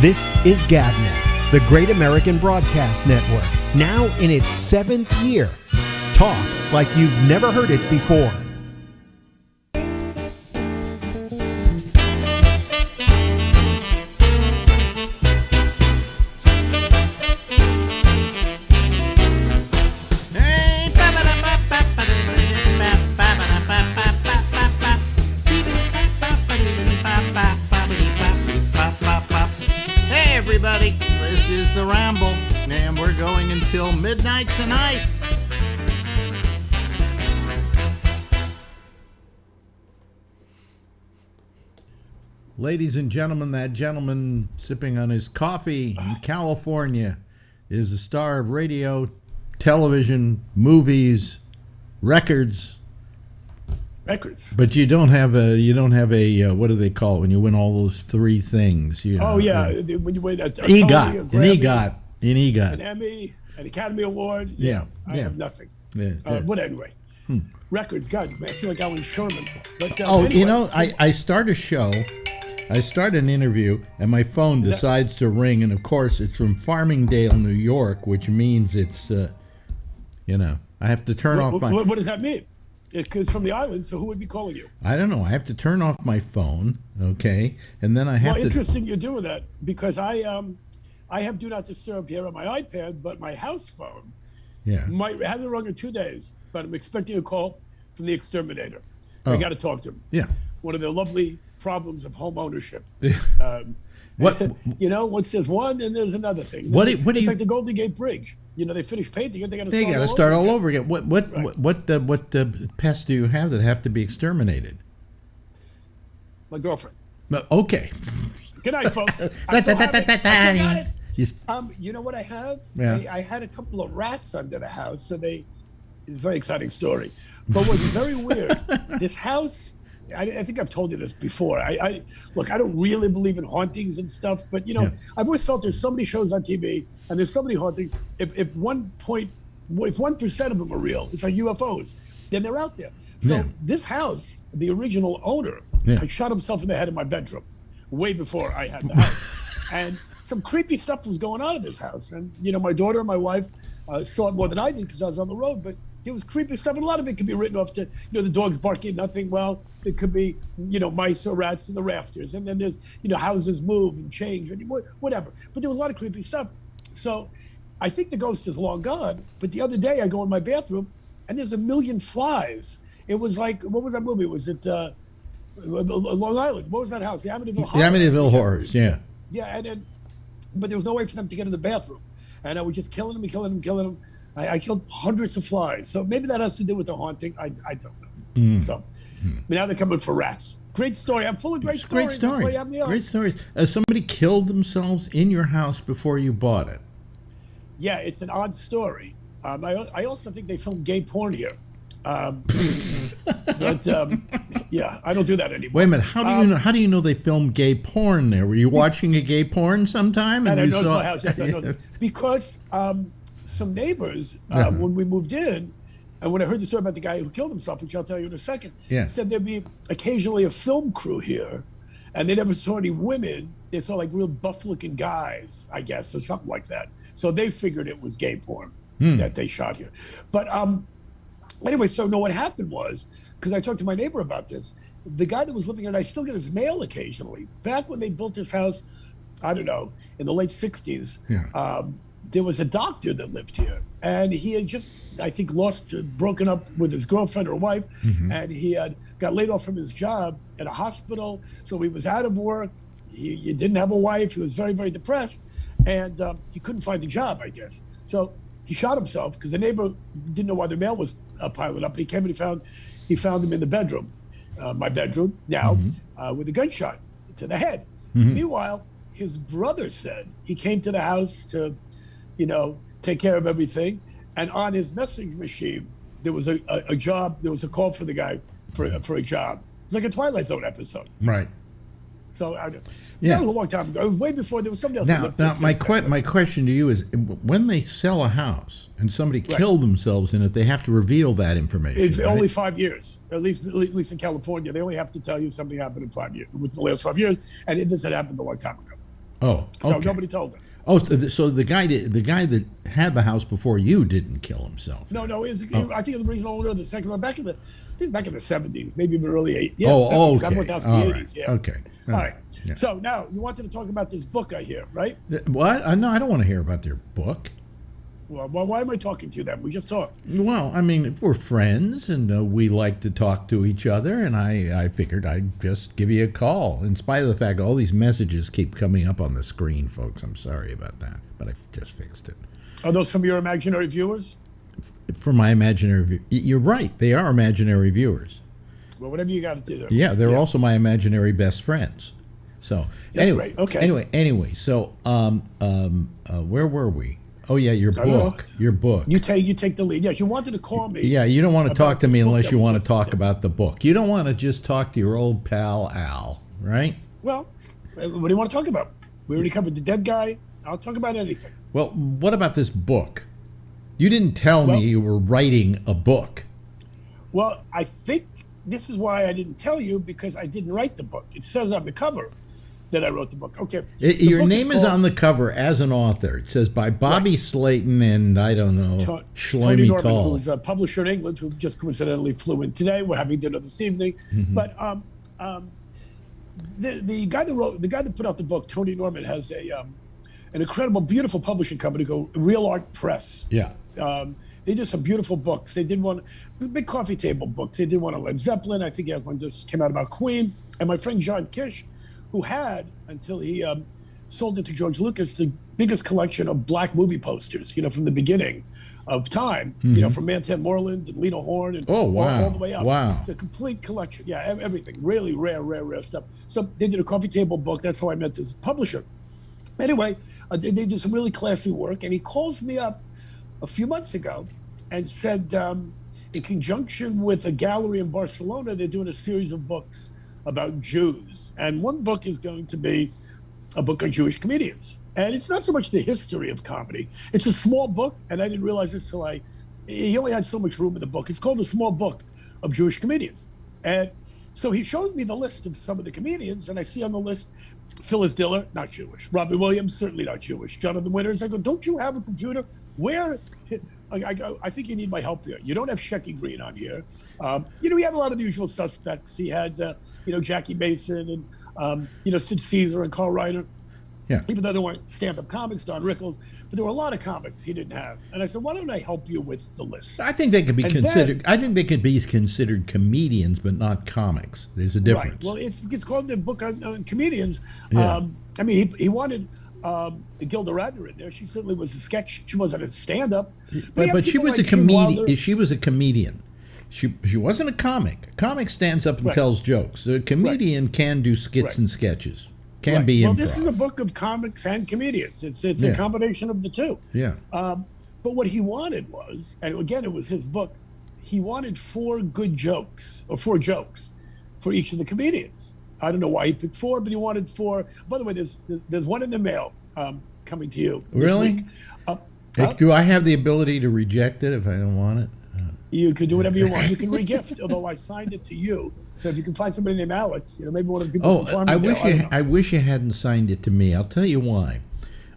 This is GabNet, the Great American Broadcast Network, now in its 7th year. Talk like you've never heard it before. This is the Ramble, and we're going until midnight tonight. Ladies and gentlemen, that gentleman sipping on his coffee in California is a star of radio, television, movies, records. But you don't have a what do they call it when you win all those three things? You know, when you win an Emmy, an Academy Award. I have nothing. But anyway, records, God, man, I feel like Alan Sherman. But, anyway, I start a show, I start an interview, and my phone decides to ring, and of course it's from Farmingdale, New York, which means it's, I have to turn off my. What does that mean? It's from the island, so who would be calling you? I don't know. I have to turn off my phone, okay, and then I have to. Well, interesting you're doing that because I have Do Not Disturb here on my iPad, but my house phone hasn't rung in 2 days. But I'm expecting a call from the exterminator. I got to talk to him. Yeah. One of the lovely problems of home ownership. What once there's one, and there's another thing. It's like the Golden Gate Bridge. They finish painting it. They got to start all over again. What pests do you have that have to be exterminated? My girlfriend. Okay. Good night, folks. You know what I have? Yeah. I had a couple of rats under the house, so it's a very exciting story. But what's very weird, this house. I think I've told you this before. I don't really believe in hauntings and stuff, but I've always felt there's so many shows on TV and there's so many hauntings. If 1% of them are real, it's like UFOs, then they're out there. So this house, the original owner, shot himself in the head in my bedroom, way before I had the house, and some creepy stuff was going on in this house. And my daughter and my wife saw it more than I did because I was on the road, but. There was creepy stuff, and a lot of it could be written off to, the dogs barking, nothing. Well, it could be, mice or rats in the rafters. And then there's, houses move and change, and whatever. But there was a lot of creepy stuff. So I think the ghost is long gone. But the other day I go in my bathroom, and there's a million flies. It was like, what was that movie? Was it Long Island? What was that house? The Amityville Horrors. The Amityville Horrors, yeah. Yeah, but there was no way for them to get in the bathroom. And I was just killing them. I killed hundreds of flies. So maybe that has to do with the haunting. I don't know. So now they're coming for rats. Great story. I'm full of great stories. Great stories. Somebody killed themselves in your house before you bought it. Yeah, it's an odd story. I also think they filmed gay porn here. I don't do that anymore. Wait a minute. How do you know they filmed gay porn there? Were you watching a gay porn sometime? And I know my house. Yes, I know. Because some neighbors, when we moved in, and when I heard the story about the guy who killed himself, which I'll tell you in a second, said there'd be occasionally a film crew here, and they never saw any women. They saw like real buff-looking guys, I guess, or something like that. So they figured it was gay porn that they shot here. But anyway, so what happened was, because I talked to my neighbor about this, the guy that was living here, and I still get his mail occasionally. Back when they built this house, I don't know, in the late 60s, there was a doctor that lived here, and he had just, I think, broken up with his girlfriend or wife, and he had got laid off from his job at a hospital. So he was out of work. He didn't have a wife. He was very, very depressed, and he couldn't find a job, I guess. So he shot himself because the neighbor didn't know why the mail was piling up. And he came and he found him in the bedroom, my bedroom now, with a gunshot to the head. Meanwhile, his brother said he came to the house to take care of everything. And on his message machine, there was a job. There was a call for the guy for a job. It's like a Twilight Zone episode. Right. So that was a long time ago. It was way before there was somebody else. Now my question to you is, when they sell a house and somebody killed themselves in it, they have to reveal that information. It's only 5 years, at least in California. They only have to tell you something happened in 5 years, within the last 5 years. And this had happened a long time ago. Oh, okay. So nobody told us. Oh, so the guy that had the house before you didn't kill himself. No, I think it was the original owner of the second one back in the 70s, maybe even early 80s. Yeah, oh, 70s. okay. I went down to the 80s. Yeah. Okay. All right. Yeah. So now you wanted to talk about this book, I hear, right? What? No, I don't want to hear about their book. Well, why am I talking to you then? We just talked. Well, I mean, we're friends, and we like to talk to each other, and I figured I'd just give you a call, in spite of the fact all these messages keep coming up on the screen, folks. I'm sorry about that, but I just fixed it. Are those from your imaginary viewers? For my imaginary you're right. They are imaginary viewers. Well, whatever you got to do. Yeah, they're also my imaginary best friends. So that's great. Okay. Anyway. So where were we? Oh yeah, your book. Your book. You take the lead. Yes, you wanted to call me. Yeah, you don't want to talk to me unless you want to talk about the book. You don't want to just talk to your old pal Al, right? Well, what do you want to talk about? We already covered the dead guy. I'll talk about anything. Well, what about this book? You didn't tell me you were writing a book. Well, I think this is why I didn't tell you, because I didn't write the book. It says on the cover that I wrote the book. Okay. Your name is on the cover as an author. It says by Bobby Slayton and, I don't know, Tony Norman, Tall. who's a publisher in England who just coincidentally flew in today. We're having dinner this evening. Mm-hmm. But the guy that put out the book, Tony Norman, has an incredible, beautiful publishing company called Real Art Press. Yeah. They did some beautiful books. They did one, big coffee table books. They did one on Led Zeppelin. I think he had one that just came out about Queen. And my friend John Kish, who had, until he sold it to George Lucas, the biggest collection of black movie posters, from the beginning of time, from Mantan Moreland and Lena Horne and all the way up. Wow. It's a complete collection. Yeah, everything. Really rare stuff. So they did a coffee table book. That's how I met this publisher. Anyway, they did some really classy work. And he calls me up a few months ago and said, in conjunction with a gallery in Barcelona, they're doing a series of books about Jews. And one book is going to be a book on Jewish comedians. And it's not so much the history of comedy. It's a small book, and I didn't realize this till he only had so much room in the book. It's called A Small Book of Jewish Comedians. And so he shows me the list of some of the comedians, and I see on the list Phyllis Diller, not Jewish. Robin Williams, certainly not Jewish. Jonathan Winters. I go, don't you have a computer? Where? I go, I think you need my help here. You don't have Shecky Green on here. He had a lot of the usual suspects. He had, Jackie Mason and, Sid Caesar and Carl Reiner. Yeah. Even though there weren't stand-up comics, Don Rickles, but there were a lot of comics he didn't have. And I said, why don't I help you with the list? I think they could be considered. I think they could be considered comedians, but not comics. There's a difference. Right. Well, it's called the book on comedians. Yeah. He wanted Gilda Radner in there. She certainly was a sketch. She wasn't a stand-up. But she was a comedian. She was a comedian. She wasn't a comic. A comic stands up and tells jokes. A comedian can do skits and sketches. Can be improv. Well, this is a book of comics and comedians. It's a combination of the two. Yeah. But what he wanted was, and again, it was his book, he wanted four jokes for each of the comedians. I don't know why he picked four, but he wanted four. By the way, there's one in the mail coming to you this week. Do I have the ability to reject it if I don't want it? You can do whatever you want. You can regift, although I signed it to you. So if you can find somebody named Alex, maybe one of the people from Farmingdale. I wish you hadn't signed it to me. I'll tell you why.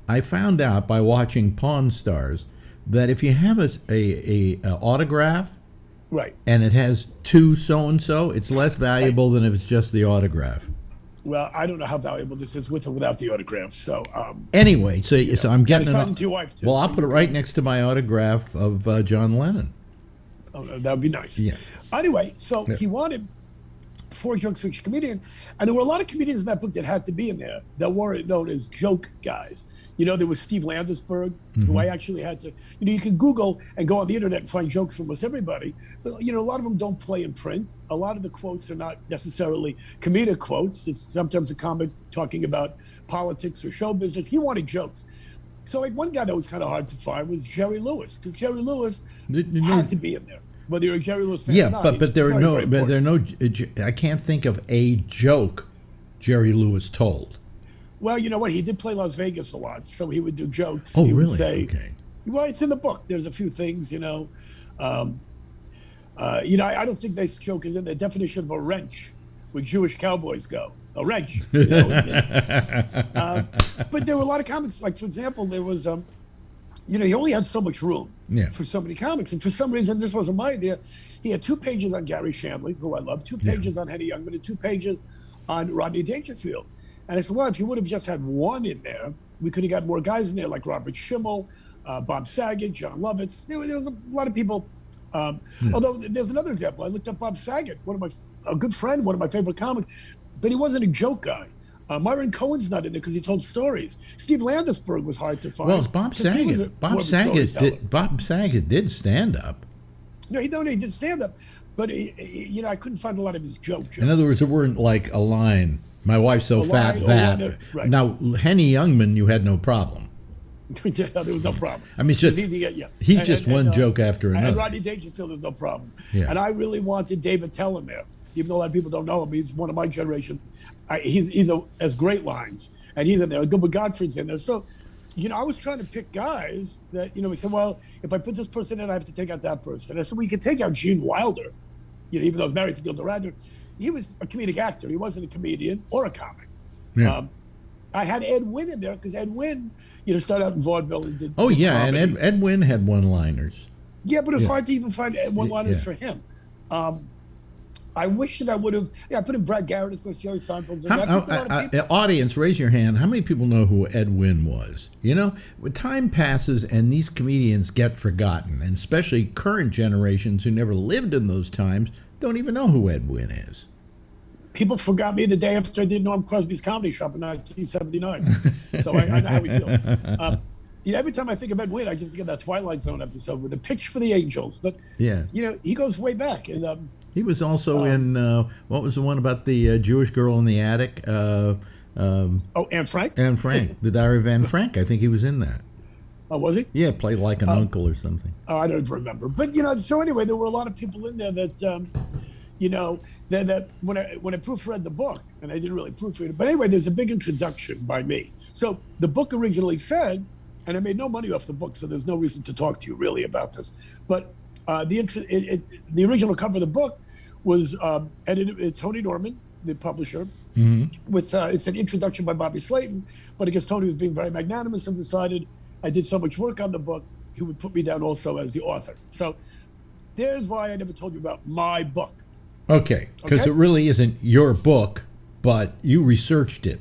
I found out by watching Pawn Stars that if you have a autograph, right, and it has to so and so, it's less valuable than if it's just the autograph. Well, I don't know how valuable this is with or without the autograph. So anyway, so I'm getting it to your wife too. Well, I'll put it right next to my autograph of John Lennon. Oh, that would be nice. Yeah. Anyway, so he wanted four jokes for each comedian, and there were a lot of comedians in that book that had to be in there that weren't known as joke guys. There was Steve Landesberg, who I actually had to. You can Google and go on the internet and find jokes from almost everybody, but a lot of them don't play in print. A lot of the quotes are not necessarily comedic quotes. It's sometimes a comic talking about politics or show business. He wanted jokes. So one guy that was kind of hard to find was Jerry Lewis, because Jerry Lewis had to be in there. Whether you're a Jerry Lewis fan or not, but there are no. I can't think of a joke Jerry Lewis told. Well, you know what? He did play Las Vegas a lot, so he would do jokes. Oh, he really? Would say, okay. Well, it's in the book. There's a few things, I don't think this joke is in the definition of a wrench where Jewish cowboys go. a wrench. But there were a lot of comics. Like, for example, there was, he only had so much room for so many comics. And for some reason, this wasn't my idea. He had 2 pages on Gary Shandling, who I love, 2 pages on Henny Youngman, and 2 pages on Rodney Dangerfield. And I said, well, if you would have just had 1 in there, we could have got more guys in there, like Robert Schimmel, Bob Saget, John Lovitz. There was a lot of people. Although there's another example. I looked up Bob Saget, a good friend, one of my favorite comics, but he wasn't a joke guy. Myron Cohen's not in there because he told stories. Steve Landesberg was hard to find. Well, it's Bob Saget. Bob Saget did stand up. No, he did stand up, but I couldn't find a lot of his jokes. In other words, there weren't like a line. My wife's so fat that. Right. Now, Henny Youngman, you had no problem. There was no problem. I mean, he's just one joke after another. And Rodney Dangerfield, there's no problem. Yeah. And I really wanted David Tell in there, even though a lot of people don't know him. He's one of my generation. He's has great lines, and he's in there. Gilbert Gottfried's in there. So, I was trying to pick guys that, we said, well, if I put this person in, I have to take out that person. I said, well, you could take out Gene Wilder, even though he's married to Gilda Radner. He was a comedic actor. He wasn't a comedian or a comic. Yeah. I had Ed Wynn in there because Ed Wynn, started out in vaudeville and did. Oh, did yeah, comedy. and Ed Wynn had one-liners. Yeah, but it was hard to even find one-liners for him. I wish that I would have. Yeah, I put in Brad Garrett, of course, Jerry Seinfeld. Audience, raise your hand. How many people know who Ed Wynn was? When time passes and these comedians get forgotten, and especially current generations who never lived in those times don't even know who Ed Wynn is. People forgot me the day after I did Norm Crosby's Comedy Shop in 1979. So I know how we feel. Every time I think of Ed Wynn, I just think of that Twilight Zone episode with the pitch for the Angels. But, he goes way back. And he was also in, what was the one about the Jewish girl in the attic? Anne Frank? Anne Frank, the Diary of Anne Frank. I think he was in that. Oh, was he? Yeah, played like an uncle or something. Oh, I don't remember. But, so anyway, there were a lot of people in there that, that when I proofread the book, and I didn't really proofread it, but anyway, there's a big introduction by me. So the book originally said, and I made no money off the book, so there's no reason to talk to you really about this, but the original cover of the book was edited Tony Norman, the publisher, with it's an introduction by Bobby Slayton, but I guess Tony was being very magnanimous and decided I did so much work on the book, he would put me down also as the author. So there's why I never told you about my book. Okay, because it really isn't your book, but you researched it.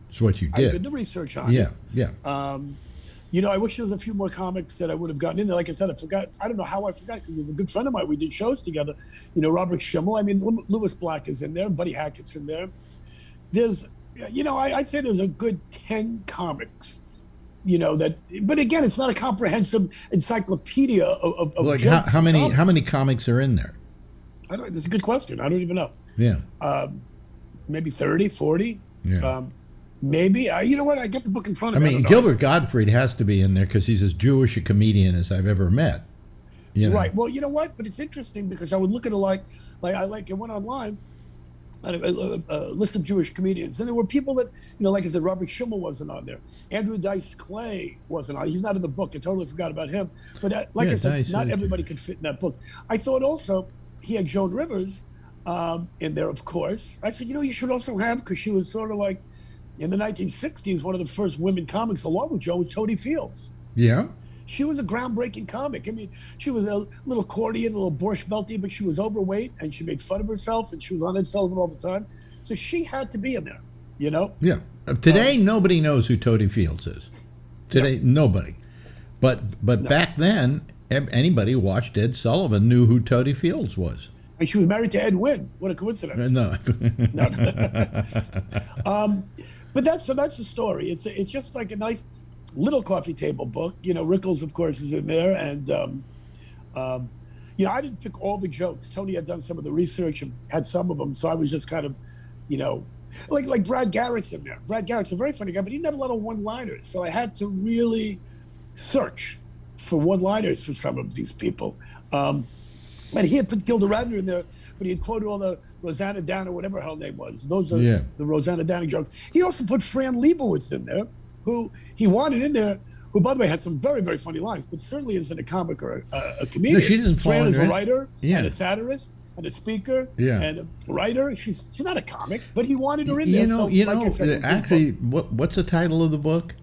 That's what you did. I did the research on it. Yeah. I wish there was a few more comics that I would have gotten in there. Like I said, I forgot. I don't know how I forgot because he's a good friend of mine. We did shows together. Robert Schimmel. I mean, Lewis Black is in there. Buddy Hackett's in there. There's, I'd say there's a good 10 comics. But again, it's not a comprehensive encyclopedia of like jokes. How many comics are in there? That's a good question. I don't even know. Yeah. Maybe 30, 40. Yeah. Maybe. You know what? I get the book in front of me. I mean, Gilbert Gottfried has to be in there because he's as Jewish a comedian as I've ever met. Right. Well, you know what? But it's interesting because I would look at it I went online, a list of Jewish comedians. And there were people that, like I said, Robert Schimmel wasn't on there. Andrew Dice Clay wasn't on. He's not in the book. I totally forgot about him. But like I said, not everybody could fit in that book. I thought also he had Joan Rivers in there, of course. I said, you should also have, because she was sort of like, in the 1960s, one of the first women comics, along with Joan, was Tony Fields. Yeah. She was a groundbreaking comic. I mean, she was a little corny and a little Borscht Belty, but she was overweight and she made fun of herself and she was on Ed Sullivan all the time. So she had to be in there, Yeah. Today, nobody knows who Tony Fields is. Today, nobody. But back then, anybody who watched Ed Sullivan knew who Tony Fields was. And she was married to Ed Wynn. What a coincidence. No. But that's the story. It's just like a nice little coffee table book. Rickles, of course, is in there. And, I didn't pick all the jokes. Tony had done some of the research and had some of them. So I was just kind of, like Brad Garrett's in there. Brad Garrett's a very funny guy, but he didn't have a lot of one-liners. So I had to really search for one-liners for some of these people. And he had put Gilda Radner in there, but he had quoted all the Rosanna Down or whatever her name was. Those are the Rosanna Downing jokes. He also put Fran Lebowitz in there, who he wanted in there, who, by the way, had some very, very funny lines, but certainly isn't a comic or a comedian. No, she doesn't fall Fran is under a writer and a satirist. and a speaker Yeah. and a writer. She's not a comic, but he wanted her in there. Like I said, it was actually, what's the title of the book?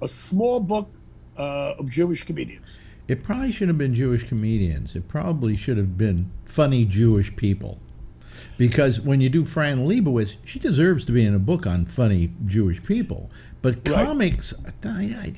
A small book of Jewish comedians. It probably should have been Jewish comedians. It probably should have been funny Jewish people. Because when you do Fran Lebowitz, she deserves to be in a book on funny Jewish people. But comics,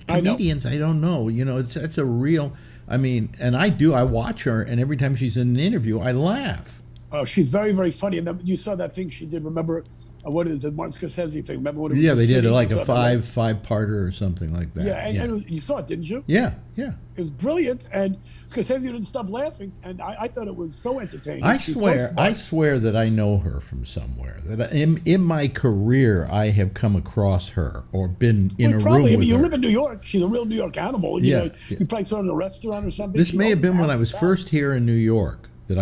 comedians, I don't know. You know, that's a real. I mean, and I watch her, and every time she's in an interview, I laugh. Oh, she's very, very funny. And then you saw that thing she did. Remember, what is the Martin Scorsese thing? Remember what it was? Yeah, they did like a five-parter or something like that. Yeah, and you saw it, didn't you? Yeah. It was brilliant, and Scorsese didn't stop laughing, and I thought it was so entertaining. I swear that I know her from somewhere. That in my career, I have come across her or been in a room with her. You live in New York. She's a real New York animal. You know, you probably saw her in a restaurant or something. This may have been when I was first here in New York that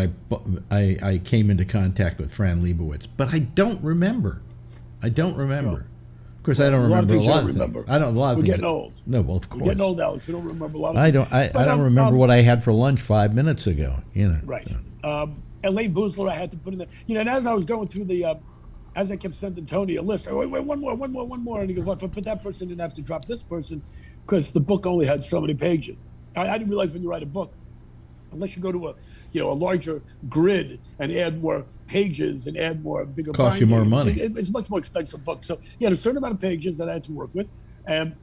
I came into contact with Fran Lebowitz, but I don't remember. Of course, I don't remember a lot of things. I don't. A lot of We're things. getting old. No, well, of course. We're getting old, Alex. We don't remember a lot of things. I don't remember what I had for lunch 5 minutes ago. You know. Right. Elaine Boozler, I had to put in there. You know, and as I was going through as I kept sending Tony a list, wait, one more, and he goes, "Well, if I put that person, didn't have to drop this person, because the book only had so many pages." I didn't realize when you write a book, unless you go to a larger grid and add more pages and add more bigger cost you more money. It's a much more expensive book. So you had a certain amount of pages that I had to work with, and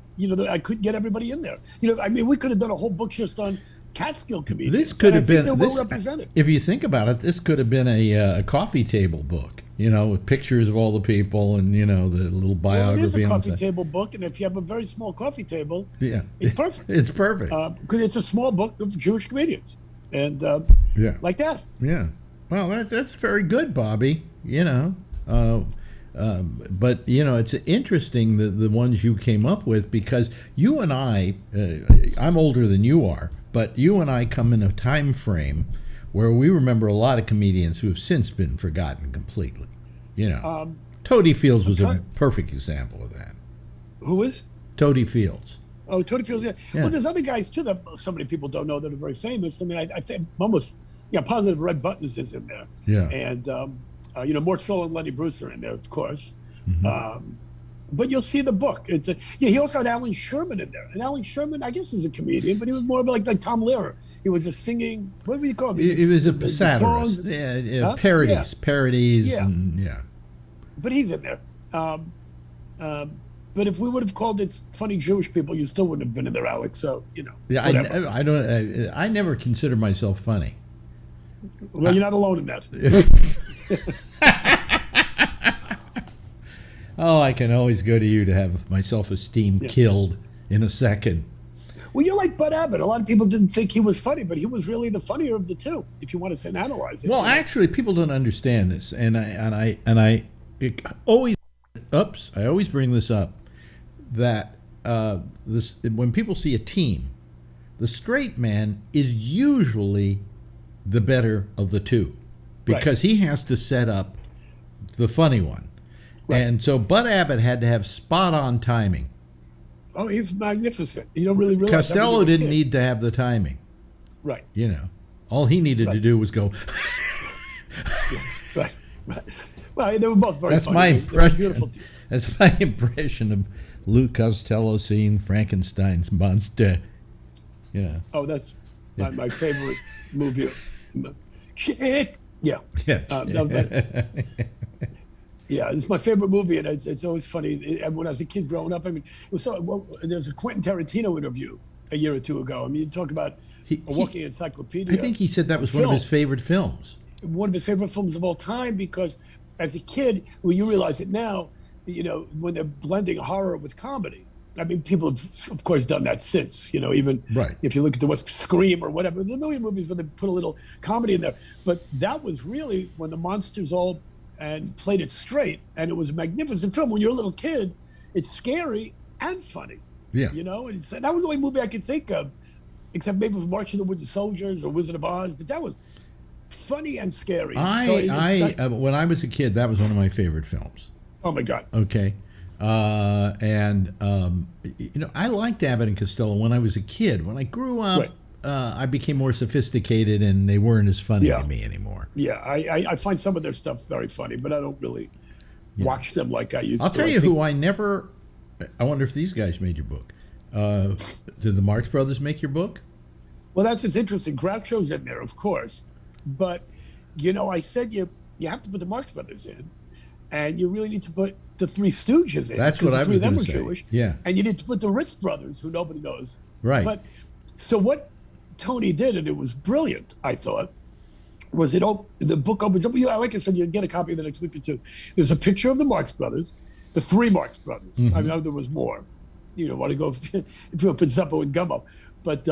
I couldn't get everybody in there. I mean, we could have done a whole book just on Catskill comedians. This could have been. They're well represented. If you think about it, this could have been a coffee table book. With pictures of all the people and the little biography. Well, it is a coffee table book, and if you have a very small coffee table, it's perfect. It's perfect because it's a small book of Jewish comedians, and like that. Yeah. Well, that's very good, Bobby. But it's interesting the ones you came up with, because you and I'm older than you are, but you and I come in a time frame where we remember a lot of comedians who have since been forgotten completely. Toady Fields was a perfect example of that. Who is? Toady Fields. Oh, Toady Fields, yeah. Well, there's other guys, too, that so many people don't know that are very famous. I mean, I think almost, Positive Red Buttons is in there. Yeah. And, Mort Soul and Lenny Bruce are in there, of course. Mm-hmm. But you'll see the book. He also had Alan Sherman in there. And Alan Sherman, I guess, was a comedian, but he was more of like Tom Lehrer. He was a singing, what do you call him? He was a satirist. Parodies. Parodies. Yeah. And, But he's in there. But if we would have called it Funny Jewish People, you still wouldn't have been in there, Alex. So, Yeah, I never consider myself funny. Well, you're not alone in that. Oh, I can always go to you to have my self-esteem killed in a second. Well, you're like Bud Abbott. A lot of people didn't think he was funny, but he was really the funnier of the two, if you want to say and analyze it. Well, actually, people don't understand this, I always bring this up, that when people see a team, the straight man is usually the better of the two, because he has to set up the funny one. Right. And so Bud Abbott had to have spot-on timing. Oh, he's magnificent. You don't really realize. Costello didn't need to have the timing. Right. All he needed to do was go. Right. Well, they were both very That's funny. my impression. Beautiful. That's my impression of Lou Costello seeing Frankenstein's monster. Oh, that's my favorite movie. Shit. Yeah. Yeah, it's my favorite movie, and it's always funny. When I was a kid growing up, I mean, there was a Quentin Tarantino interview a year or two ago. I mean, you talk about a walking encyclopedia. I think he said that was one of his favorite films. One of his favorite films of all time, because as a kid, well, you realize it now, when they're blending horror with comedy. I mean, people have, of course, done that since, even if you look at the West Scream or whatever. There's a million movies where they put a little comedy in there. But that was really when the monsters all and played it straight, and it was a magnificent film. When you're a little kid, it's scary and funny. Yeah. And that was the only movie I could think of, except maybe for March of the Wooden Soldiers or Wizard of Oz, but that was funny and scary. When I was a kid, that was one of my favorite films. Oh my God. Okay. I liked Abbott and Costello when I was a kid. When I grew up, I became more sophisticated, and they weren't as funny to me anymore. Yeah, I find some of their stuff very funny, but I don't really watch them like I used to. I'll tell you who I never. I wonder if these guys made your book. Did the Marx Brothers make your book? Well, that's what's interesting. Groucho's in there, of course, but I said you have to put the Marx Brothers in, and you really need to put the Three Stooges in. That's what I was going to say. The three of them were Jewish. Yeah, and you need to put the Ritz Brothers, who nobody knows. Right. But so what Tony did, and it was brilliant, I thought, was the book opens up. Like I said, you get a copy of the next week or two. There's a picture of the Marx Brothers, the three Marx Brothers. I know there was more. You don't want to go if you put Zeppo and Gummo, but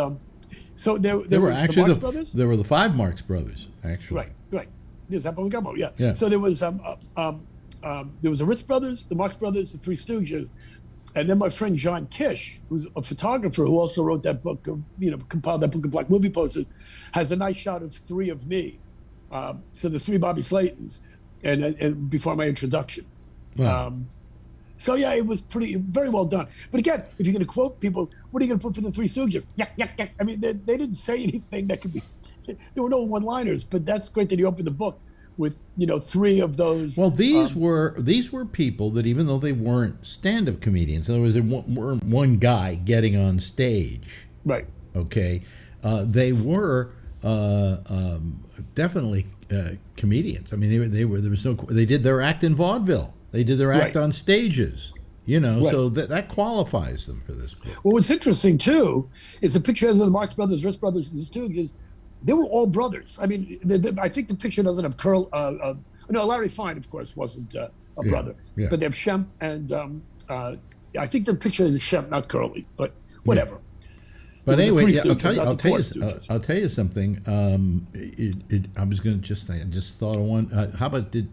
so there were actually the Marx Brothers. There were the five Marx Brothers, actually. Right. There's Zeppo and Gummo. Yeah. So there was the Ritz Brothers, the Marx Brothers, the Three Stooges, and then my friend John Kish, who's a photographer who also wrote that book, compiled that book of black movie posters, has a nice shot of three of me. So the three Bobby Slaytons, and before my introduction. Wow. So yeah, it was very well done. But again, if you're going to quote people, what are you going to put for the Three Stooges? Yeah. I mean, they didn't say anything that could be. There were no one-liners, but that's great that he opened the book with three of those. Well, these were people that, even though they weren't stand-up comedians, in other words, they weren't one guy getting on stage. Right. Okay, they were definitely comedians. I mean, they did their act in vaudeville. They did their act on stages. So that qualifies them for this book. Well, what's interesting too is the pictures of the Marx Brothers, Ritz Brothers, and the Stooges. They were all brothers. I mean, I think the picture doesn't have Curl. No, Larry Fine, of course, wasn't a brother. Yeah. But they have Shem and I think the picture is Shem, not Curly, but whatever. But anyway, I'll tell you something. I was going to I just thought of one. How about did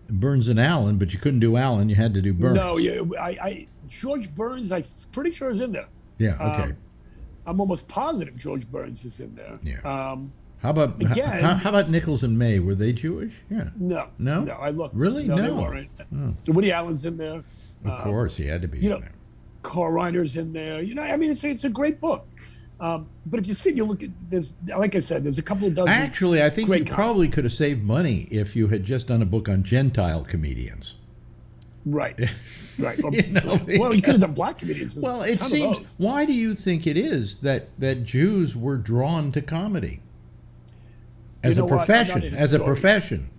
Burns and Allen? But you couldn't do Allen. You had to do Burns. No, George Burns, I'm pretty sure is in there. Yeah. Okay. I'm almost positive George Burns is in there. Yeah. How about Nichols and May? Were they Jewish? Yeah. No. I looked. Really? No. They weren't. Oh. Woody Allen's in there. Of course, he had to be in there. Carl Reiner's in there. I mean, it's a great book. But if you see, you look at this. Like I said, there's a couple of dozen. Actually, I think you probably could have saved money if you had just done a book on Gentile comedians. Right. Well, you could have done black comedians. Well, it seems. Why do you think it is that Jews were drawn to comedy as a profession? As a profession,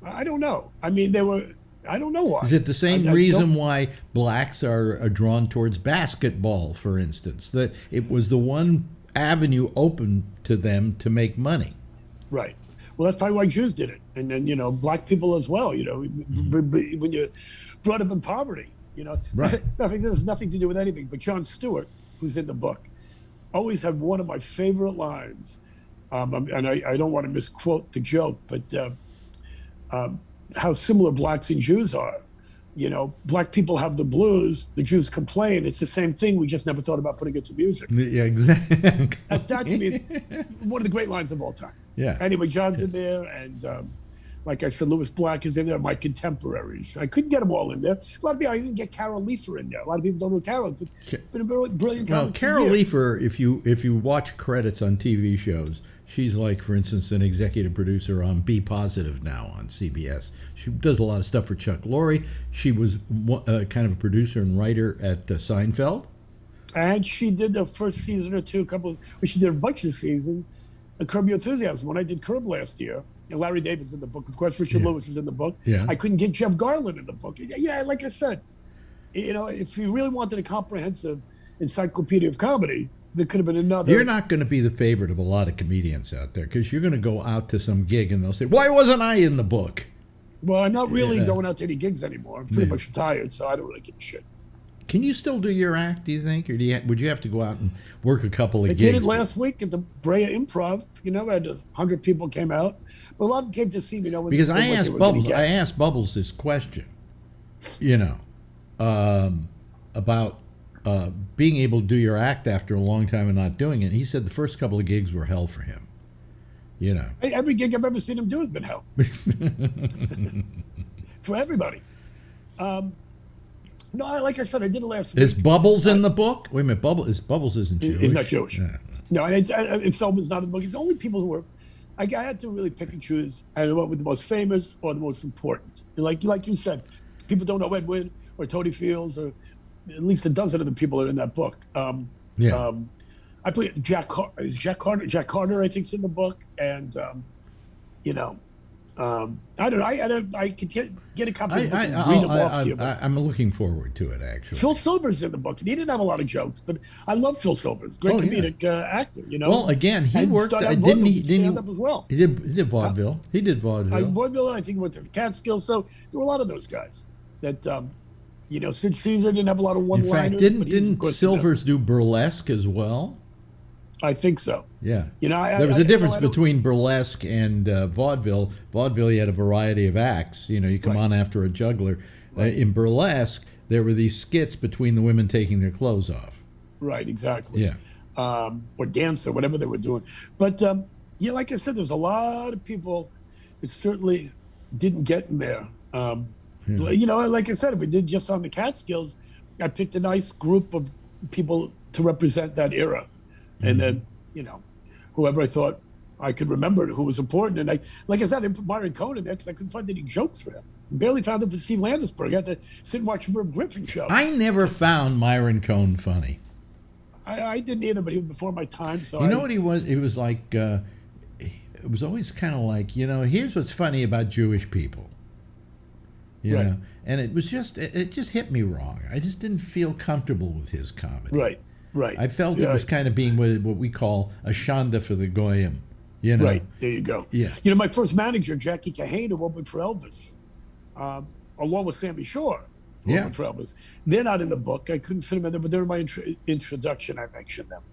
I don't know. I mean, they were. I don't know why. Is it the same reason why blacks are drawn towards basketball, for instance? That it was the one avenue open to them to make money. Right. Well, that's probably why Jews did it, and then black people as well. When you're brought up in poverty, Right. I think this has nothing to do with anything. But Jon Stewart, who's in the book, always had one of my favorite lines, and I don't want to misquote the joke, but how similar blacks and Jews are. Black people have the blues, the Jews complain. It's the same thing. We just never thought about putting it to music. Yeah, exactly. That to me is one of the great lines of all time. Yeah. Anyway, John's in there, and like I said, Louis Black is in there. My contemporaries. I couldn't get them all in there. A lot of people. I didn't get Carol Leifer in there. A lot of people don't know Carol, but been a brilliant. Well, Carol Leifer, if you watch credits on TV shows, she's like, for instance, an executive producer on Be Positive now on CBS. She does a lot of stuff for Chuck Lorre. She was kind of a producer and writer at Seinfeld. And she did the first season or two, she did a bunch of seasons. Curb Your Enthusiasm. When I did Curb last year, and Larry David's in the book. Of course, Richard Lewis is in the book. Yeah. I couldn't get Jeff Garlin in the book. Yeah, like I said, if you really wanted a comprehensive encyclopedia of comedy, there could have been another. You're not going to be the favorite of a lot of comedians out there because you're going to go out to some gig and they'll say, "Why wasn't I in the book?" Well, I'm not really going out to any gigs anymore. I'm pretty much retired, so I don't really give a shit. Can you still do your act, do you think? Or would you have to go out and work a couple of gigs? I did it last week at the Brea Improv. I had 100 people came out. But a lot of them came to see me. Because I asked Bubbles this question, about being able to do your act after a long time and not doing it. He said the first couple of gigs were hell for him. Every gig I've ever seen him do has been hell. For everybody. No, like I said, I did it last week. Is Bubbles in the book? Wait a minute, Bubbles isn't Jewish. He's not Jewish. No, and Feldman's not in the book. It's the only people who were. I had to really pick and choose, and I went with the most famous or the most important. And like you said, people don't know Ed Wynn or Tony Fields, or at least a dozen of the people that are in that book. I put Jack Carter, I think's in the book, and I don't know. I could get a copy of the book and read them off to you. I'm looking forward to it, actually. Phil Silver's in the book, and he didn't have a lot of jokes, but I love Phil Silver's great comedic actor. Well, again, he worked. Didn't he? Stand up as well. He did vaudeville. He did vaudeville. Vaudeville. I think he went to the Catskills. So there were a lot of those guys that. Sid Caesar didn't have a lot of one-liners. In fact, didn't Silvers do burlesque as well? I think so. Yeah. There was a difference between burlesque and vaudeville. Vaudeville, you had a variety of acts. You come on after a juggler. Right. In burlesque, there were these skits between the women taking their clothes off. Right, exactly. Yeah. Or dance or whatever they were doing. But, like I said, there's a lot of people that certainly didn't get in there. Like I said, if we did just on the Catskills, I picked a nice group of people to represent that era. And then, whoever I thought I could remember who was important. And like I said, I put Myron Cohen in there because I couldn't find any jokes for him. Barely found him for Steve Landesberg. I had to sit and watch Merv Griffin shows. I never found Myron Cohen funny. I didn't either, but he was before my time. So what he was? It was like, it was always kind of like, here's what's funny about Jewish people. You know? And it was just, it just hit me wrong. I just didn't feel comfortable with his comedy. Right. I felt it was kind of being what we call a shanda for the goyim. Right. There you go. Yeah. My first manager, Jackie Kahane, who opened for Elvis, along with Sammy Shore, who opened for Elvis. They're not in the book. I couldn't fit them in there, but they're in my introduction. I mentioned them.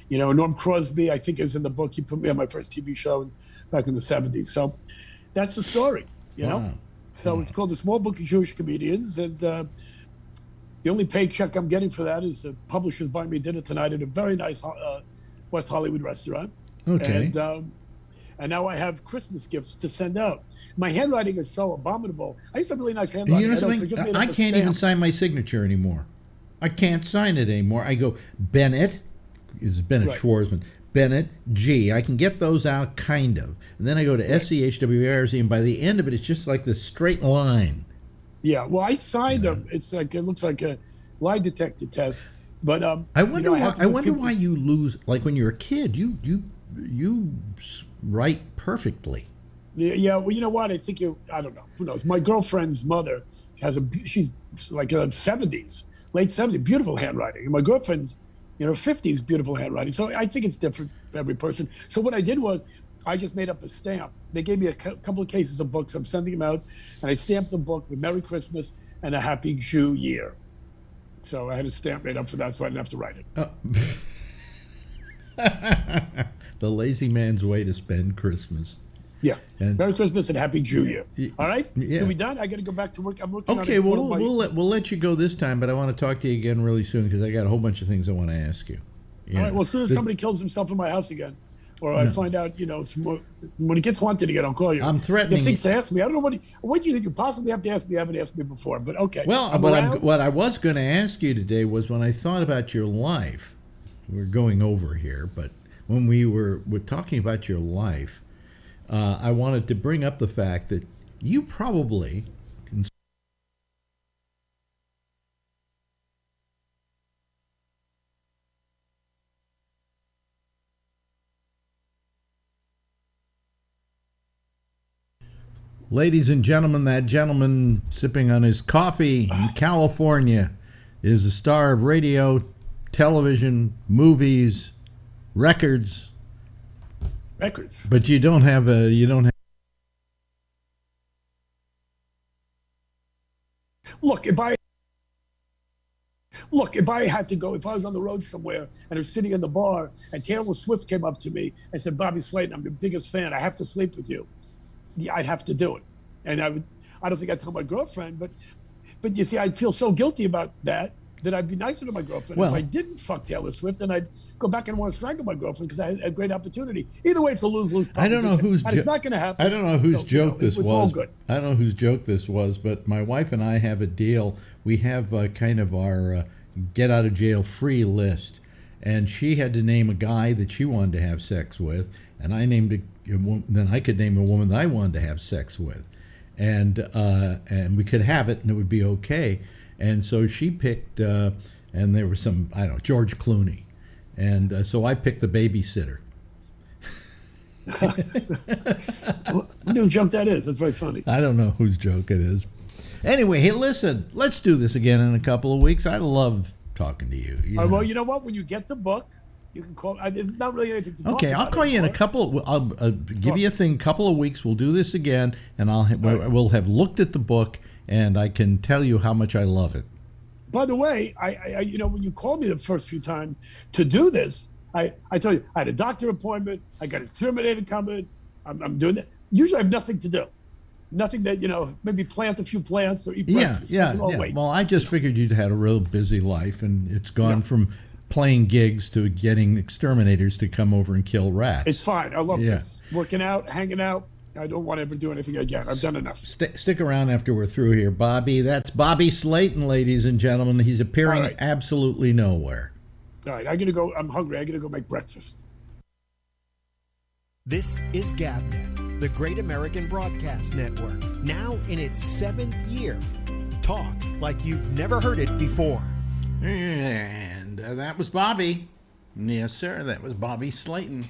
Norm Crosby, I think, is in the book. He put me on my first TV show back in the 70s. So that's the story, Wow. So it's called The Small Book of Jewish Comedians, and the only paycheck I'm getting for that is the publishers buying me dinner tonight at a very nice West Hollywood restaurant. Okay. And now I have Christmas gifts to send out. My handwriting is so abominable. I used to have really nice handwriting. I can't even sign my signature anymore. I can't sign it anymore. I go, Bennett, is Bennett Schwarzman, Bennett, G. I can get those out, kind of. And then I go to SCHWARZ, and by the end of it, it's just like this straight line. Yeah, well, I signed them. It's like, it looks like a lie detector test. But I wonder why you lose. Like when you're a kid, you write perfectly. Yeah. Well, you know what? I think I don't know. Who knows? My girlfriend's mother she's like 70s, late 70s, beautiful handwriting. And my girlfriend's 50s, beautiful handwriting. So I think it's different for every person. So what I did was I just made up a stamp. They gave me a couple of cases of books. I'm sending them out, and I stamped the book with Merry Christmas and a Happy Jew Year. So I had a stamp made up for that, so I didn't have to write it. The lazy man's way to spend Christmas. Yeah. And Merry Christmas and Happy Jew Year. All right? Yeah. So we done? I got to go back to work. I'm working on it. Okay, well, we'll let you go this time, but I want to talk to you again really soon because I got a whole bunch of things I want to ask you. All right. Well, as soon as somebody kills himself in my house again, or I find out, when it gets haunted again, I'll call you. I'm threatening. You have things to ask me. I don't know what you possibly have to ask me. You haven't asked me before, but okay. Well, what I was going to ask you today was when I thought about your life. We're going over here, but when we're talking about your life, I wanted to bring up the fact that you probably can. Ladies and gentlemen, that gentleman sipping on his coffee in California is a star of radio, television, movies, records. But you don't have Look, if I had to go, if I was on the road somewhere and I was sitting in the bar and Taylor Swift came up to me and said, Bobby Slayton, I'm your biggest fan. I have to sleep with you. Yeah, I'd have to do it. And I don't think I'd tell my girlfriend, but you see, I'd feel so guilty about that I'd be nicer to my girlfriend. Well, if I didn't fuck Taylor Swift, then I'd go back and want to strangle my girlfriend because I had a great opportunity. Either way, it's a lose-lose proposition. I don't know whose it's not going to happen. I don't know whose joke this was. All good. I don't know whose joke this was, but my wife and I have a deal. We have kind of our get out of jail free list, and she had to name a guy that she wanted to have sex with, and I named then I could name a woman that I wanted to have sex with, and we could have it, and it would be okay. And so she picked, and there was some, I don't know, George Clooney, and so I picked the babysitter. Who knows jump that is? That's very funny. I don't know whose joke it is. Anyway, hey, listen, let's do this again in a couple of weeks. I love talking to you. Well, you know what? When you get the book, you can call. There's not really anything to talk about. Okay, I'll call you in a couple. I'll give you a thing. Couple of weeks. We'll do this again, and we'll have looked at the book, and I can tell you how much I love it. By the way, I when you called me the first few times to do this, I told you I had a doctor appointment. I got exterminated coming. I'm doing that. Usually I have nothing to do. Nothing that, maybe plant a few plants or eat breakfast. Yeah. Well, I just figured you'd had a real busy life, and it's gone from playing gigs to getting exterminators to come over and kill rats. It's fine. I love this. Working out, hanging out. I don't want to ever do anything again. I've done enough. Stick around after we're through here, Bobby. That's Bobby Slayton, ladies and gentlemen. He's appearing absolutely nowhere. All right, I gotta go. I'm hungry. I gotta go make breakfast. This is GabNet, the Great American Broadcast Network, now in its 7th year. Talk like you've never heard it before. And that was Bobby. Yes, sir. That was Bobby Slayton.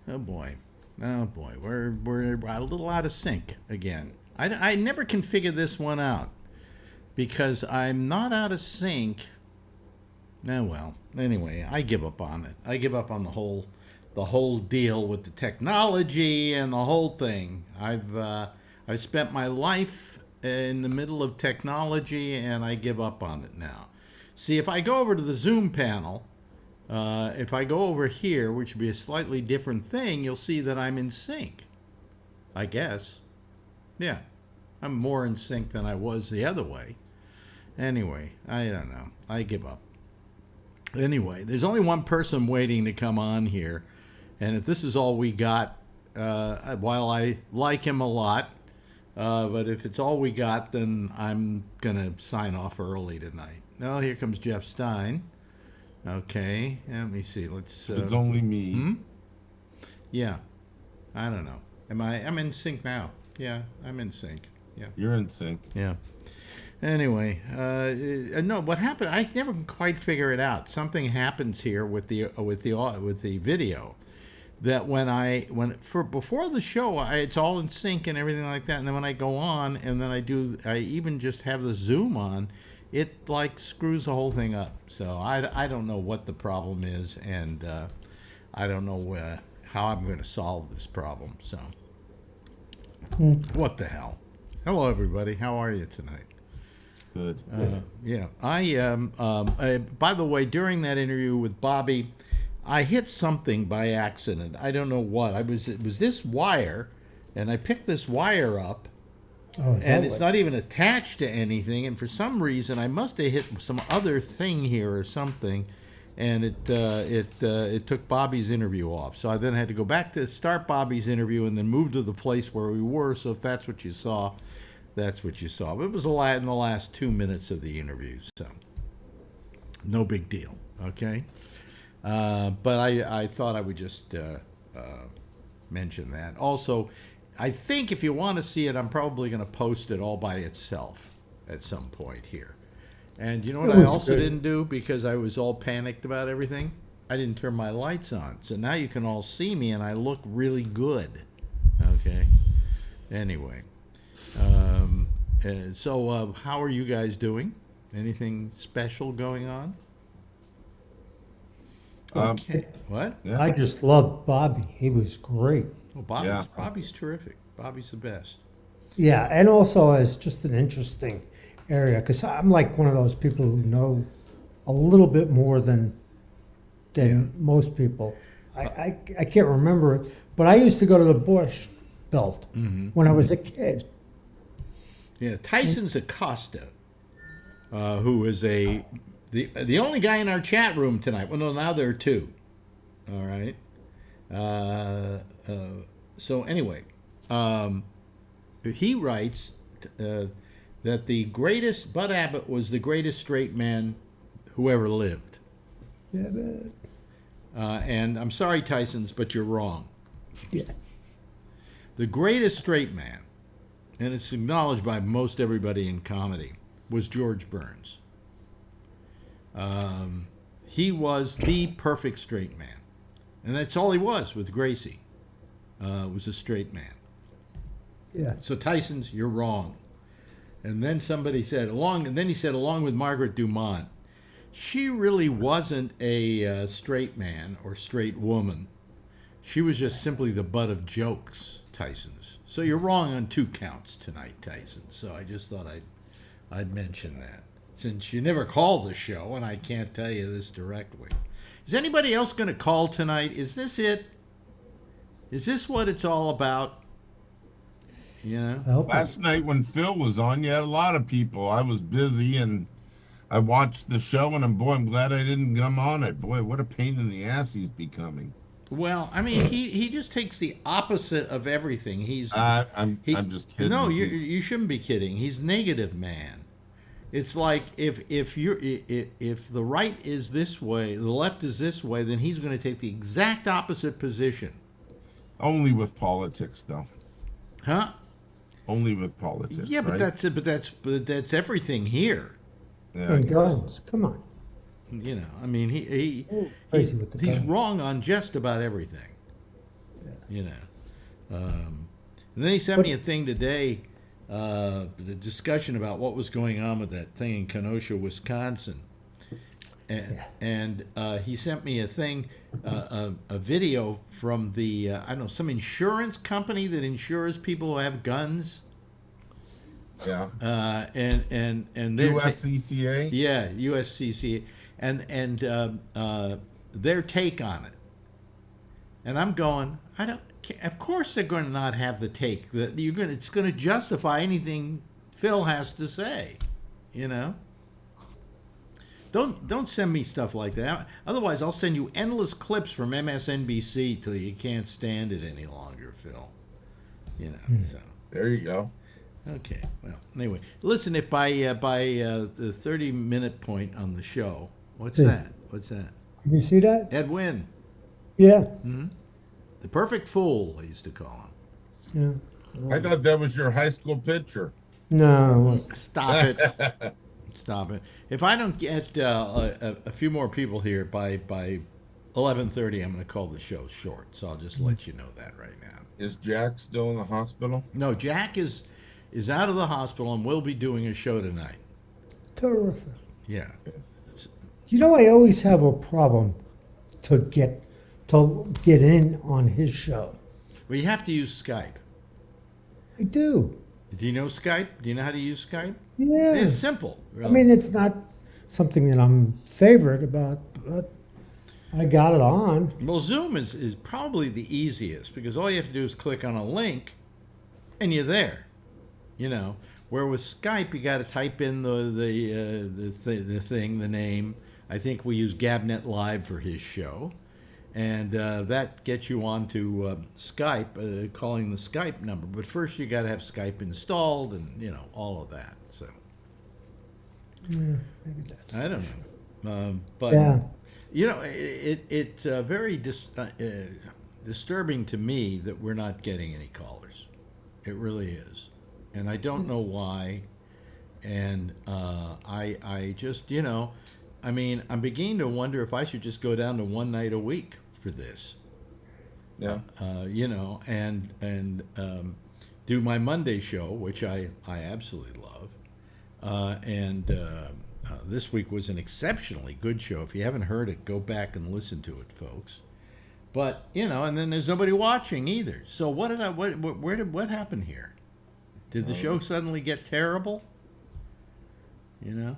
Oh boy, we're a little out of sync again. I never can figure this one out because I'm not out of sync. Oh well. Anyway, I give up on it. I give up on the whole deal with the technology and the whole thing. I've spent my life in the middle of technology, and I give up on it now. See, if I go over to the Zoom panel, if I go over here, which would be a slightly different thing, you'll see that I'm in sync. I guess. Yeah. I'm more in sync than I was the other way. Anyway, I don't know. I give up. Anyway, there's only one person waiting to come on here. And if this is all we got, while I like him a lot, but if it's all we got, then I'm going to sign off early tonight. No, here comes Jeff Stein. Okay, let me see. Let's. It's only me. Yeah, I don't know. I'm in sync now. Yeah, I'm in sync. Yeah. You're in sync. Yeah. Anyway, no. What happened? I never quite figure it out. Something happens here with the video. That before the show, it's all in sync and everything like that, and then when I go on and then I even just have the Zoom on, it like screws the whole thing up. So I don't know what the problem is, and I don't know how I'm going to solve this problem. So what the hell? Hello, everybody. How are you tonight? Good. Yeah. By the way, during that interview with Bobby, I hit something by accident. I don't know what. It was this wire, and I picked this wire up, and it's not even attached to anything. And for some reason, I must have hit some other thing here or something, and it took Bobby's interview off. So I then had to go back to start Bobby's interview and then move to the place where we were. So if that's what you saw, that's what you saw. But it was in the last 2 minutes of the interview, so no big deal. Okay. But I thought I would just mention that. Also, I think if you want to see it, I'm probably going to post it all by itself at some point here. And you know what I also didn't do because I was all panicked about everything? I didn't turn my lights on. So now you can all see me and I look really good. Okay. Anyway. So how are you guys doing? Anything special going on? Okay. What? Yeah. I just loved Bobby. He was great. Oh, Bobby's terrific. Bobby's the best. Yeah, and also it's just an interesting area because I'm like one of those people who know a little bit more than most people. I can't remember it, but I used to go to the Bush Belt when I was a kid. Yeah, Tyson Acosta, who is the only guy in our chat room tonight. Well, no, now there are two. All right. So anyway, he writes that Bud Abbott was the greatest straight man who ever lived. Yeah, but, And I'm sorry, Tysons, but you're wrong. yeah. The greatest straight man, and it's acknowledged by most everybody in comedy, was George Burns. He was the perfect straight man. And that's all he was with Gracie, was a straight man. Yeah. So Tysons, you're wrong. And then somebody said, along with Margaret Dumont, she really wasn't a straight man or straight woman. She was just simply the butt of jokes, Tysons. So you're wrong on 2 counts tonight, Tysons. So I just thought I'd mention that. Since you never call the show, and I can't tell you this directly. Is anybody else going to call tonight? Is this it? Is this what it's all about? You know? Last night when Phil was on, you had a lot of people. I was busy and I watched the show, and I'm glad I didn't come on it. Boy, what a pain in the ass he's becoming. Well, I mean, he just takes the opposite of everything. I'm just kidding. No, you shouldn't be kidding. He's negative man. It's like if the right is this way, the left is this way, then he's going to take the exact opposite position. Only with politics, though. Huh? Only with politics. Yeah, but right? that's everything here. Yeah, And guns. Come on. You know, I mean, Crazy with the he's guns. wrong on just about everything. You know, and then he sent me a thing today, the discussion about what was going on with that thing in Kenosha, Wisconsin, and he sent me a thing, a video from the I don't know, some insurance company that insures people who have guns. Yeah. And they're USCCA. yeah, USCCA, and their take on it. And I'm going, I don't. Of course, they're going to not have the take that you're going. It's going to justify anything Phil has to say, you know. Don't send me stuff like that. Otherwise, I'll send you endless clips from MSNBC till you can't stand it any longer, Phil. You know. So There you go. okay. Well, anyway, listen. If by the 30-minute point on the show, what's that? What's that? You see that? Ed Wynn, Yeah. the perfect fool, they used to call him. Yeah. I thought that was your high school picture. No. Stop it. Stop it. If I don't get a few more people here by 11:30, I'm going to call the show short. So I'll just let you know that right now. Is Jack still in the hospital? No, Jack is out of the hospital and will be doing a show tonight. Terrific. Yeah. You know, I always have a problem to get in on his show. Well, you have to use Skype. I do. Do you know Skype? Do you know how to use Skype? Yeah. It's simple. Really. I mean, it's not something that I'm favored about, but I got it on. Well, Zoom is probably the easiest because all you have to do is click on a link and you're there. You know, where with Skype, you got to type in the name. I think we use Gabnet Live for his show. And that gets you onto Skype, calling the Skype number. But first, you got to have Skype installed, and you know all of that. So Yeah, maybe that's. I don't know, but Yeah. you know, it's very disturbing to me that we're not getting any callers. It really is, and I don't know why. And I just, you know, I mean, I'm beginning to wonder if I should just go down to one night a week for this. Yeah. You know, and do my Monday show, which I absolutely love. This week was an exceptionally good show. If you haven't heard it, go back and listen to it, folks. But you know, and then there's nobody watching either. So what happened here? Did the show suddenly get terrible? You know,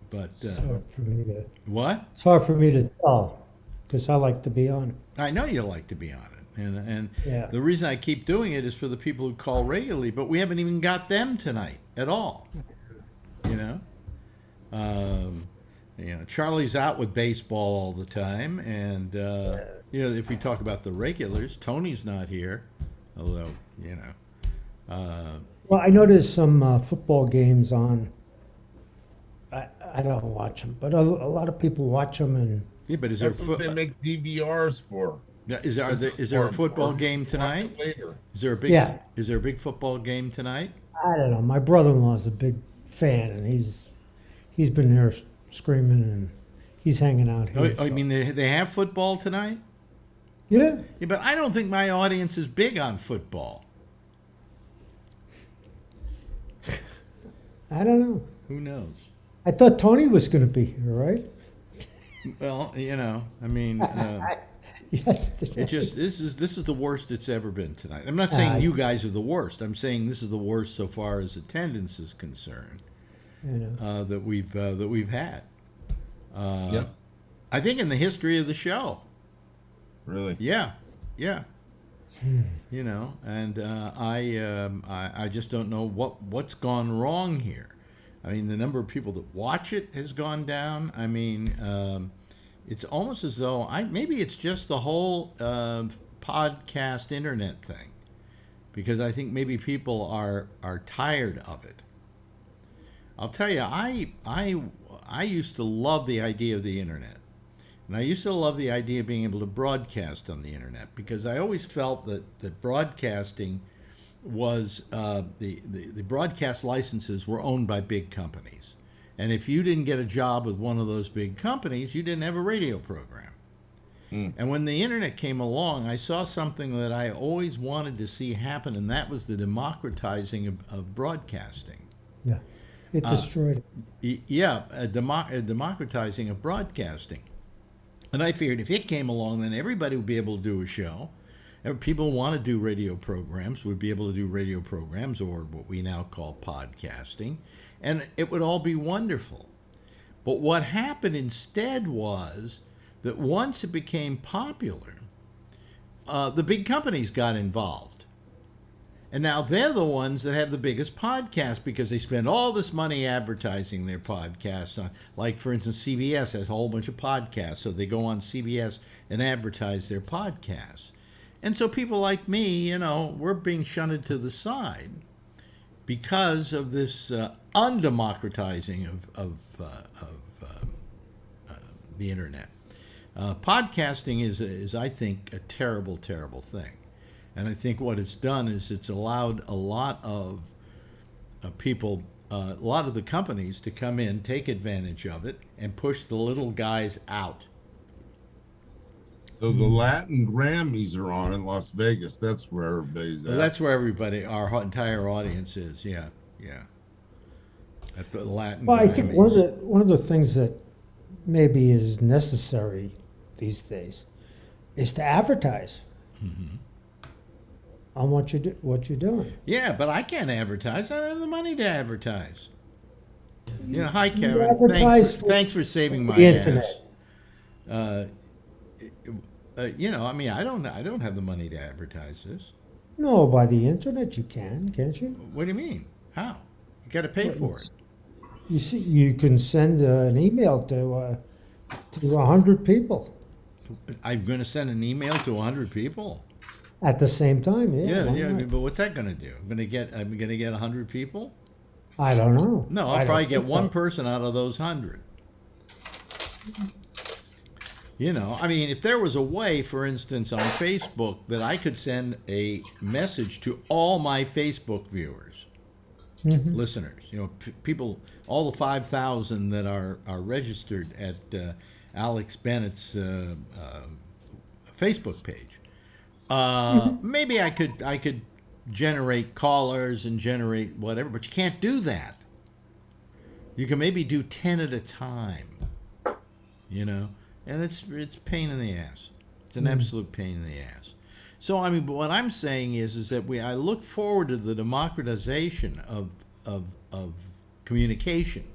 but It's hard for me to. what? It's hard for me to tell because I like to be on it. I know you like to be on it, and Yeah. the reason I keep doing it is for the people who call regularly, but we haven't even got them tonight at all. You know, Charlie's out with baseball all the time, and you know, if we talk about the regulars, Tony's not here, although you know. Well, I know there's some football games on. I don't watch them, but a lot of people watch them, and Yeah, but is there That's what they make DVRs for. is there a football game tonight? Watch it later. Is there a big football game tonight? I don't know. My brother-in-law's a big fan, and he's been there screaming, and he's hanging out here. I mean, they have football tonight? Yeah. Yeah, but I don't think my audience is big on football. I don't know. Who knows? I thought Tony was going to be here, right? Well, I mean, Yes. it just this is the worst it's ever been tonight. I'm not saying you guys are the worst. I'm saying this is the worst so far as attendance is concerned that we've had. Yep. I think in the history of the show. Really? Yeah. And I just don't know what's gone wrong here. I mean, the number of people that watch it has gone down. I mean, it's almost as though maybe it's just the whole podcast internet thing, because I think maybe people are tired of it. I'll tell you, I used to love the idea of the internet. And I used to love the idea of being able to broadcast on the internet, because I always felt that broadcasting was the broadcast licenses were owned by big companies. And if you didn't get a job with one of those big companies, you didn't have a radio program. And when the internet came along, I saw something that I always wanted to see happen, and that was the democratizing of broadcasting. Yeah. It destroyed it. A democratizing of broadcasting. And I figured if it came along, then everybody would be able to do a show. People who want to do radio programs would be able to do radio programs, or what we now call podcasting, and it would all be wonderful. But what happened instead was that once it became popular, the big companies got involved. And now they're the ones that have the biggest podcast, because they spend all this money advertising their podcasts. Like, for instance, CBS has a whole bunch of podcasts, so they go on CBS and advertise their podcasts. And so people like me, we're being shunted to the side because of this undemocratizing of the internet. Podcasting is, I think, a terrible, terrible thing. And I think what it's done is it's allowed a lot of people, a lot of the companies to come in, take advantage of it, and push the little guys out. So the Latin Grammys are on in Las Vegas. That's where everybody's at. That's where our entire audience is. Yeah. At the Latin Well, Grammys. I think one of the things that maybe is necessary these days is to advertise on what you're doing. Yeah, but I can't advertise. I don't have the money to advertise. Hi Kevin. Thanks for saving my ass. I mean, I don't have the money to advertise this. No, by the internet you can, can't you? What do you mean? How? You got to pay for it. You see, you can send an email to 100 people I'm going to send an email to 100 people. at the same time. Yeah. But what's that going to do? I'm going to get 100 people? I don't know. No, I'll probably get one person out of those 100. I mean, if there was a way, for instance, on Facebook, that I could send a message to all my Facebook viewers, listeners, people, all the 5,000 that are registered at Alex Bennett's Facebook page, maybe I could generate callers and generate whatever, but you can't do that. You can maybe do 10 at a time, and it's a pain in the ass. It's an absolute pain in the ass. So I mean, but what I'm saying is that I look forward to the democratization of communication,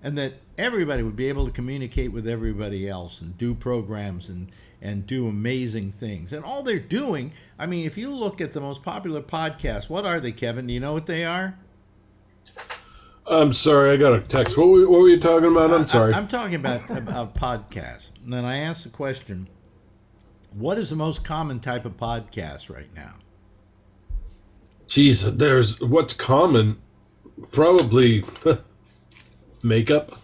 and that everybody would be able to communicate with everybody else and do programs and do amazing things. And all they're doing, I mean, if you look at the most popular podcasts, what are they, Kevin? Do you know what they are? I'm sorry, I got a text. What were you talking about? I'm sorry. I'm talking about podcasts. And then I asked the question, what is the most common type of podcast right now? Jeez, what's common? Probably makeup.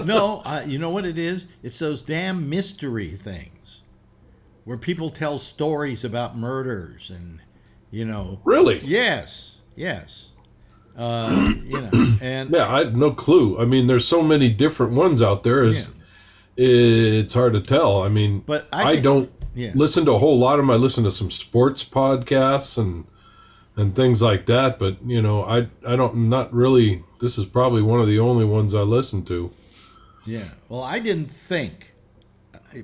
No, you know what it is? It's those damn mystery things where people tell stories about murders and, Really? Yes. And Yeah, I had no clue. I mean, there's so many different ones out there. It's hard to tell. I mean, but I don't yeah. listen to a whole lot of them. I listen to some sports podcasts and things like that. But I don't not really. This is probably one of the only ones I listen to. Yeah. Well, I didn't think.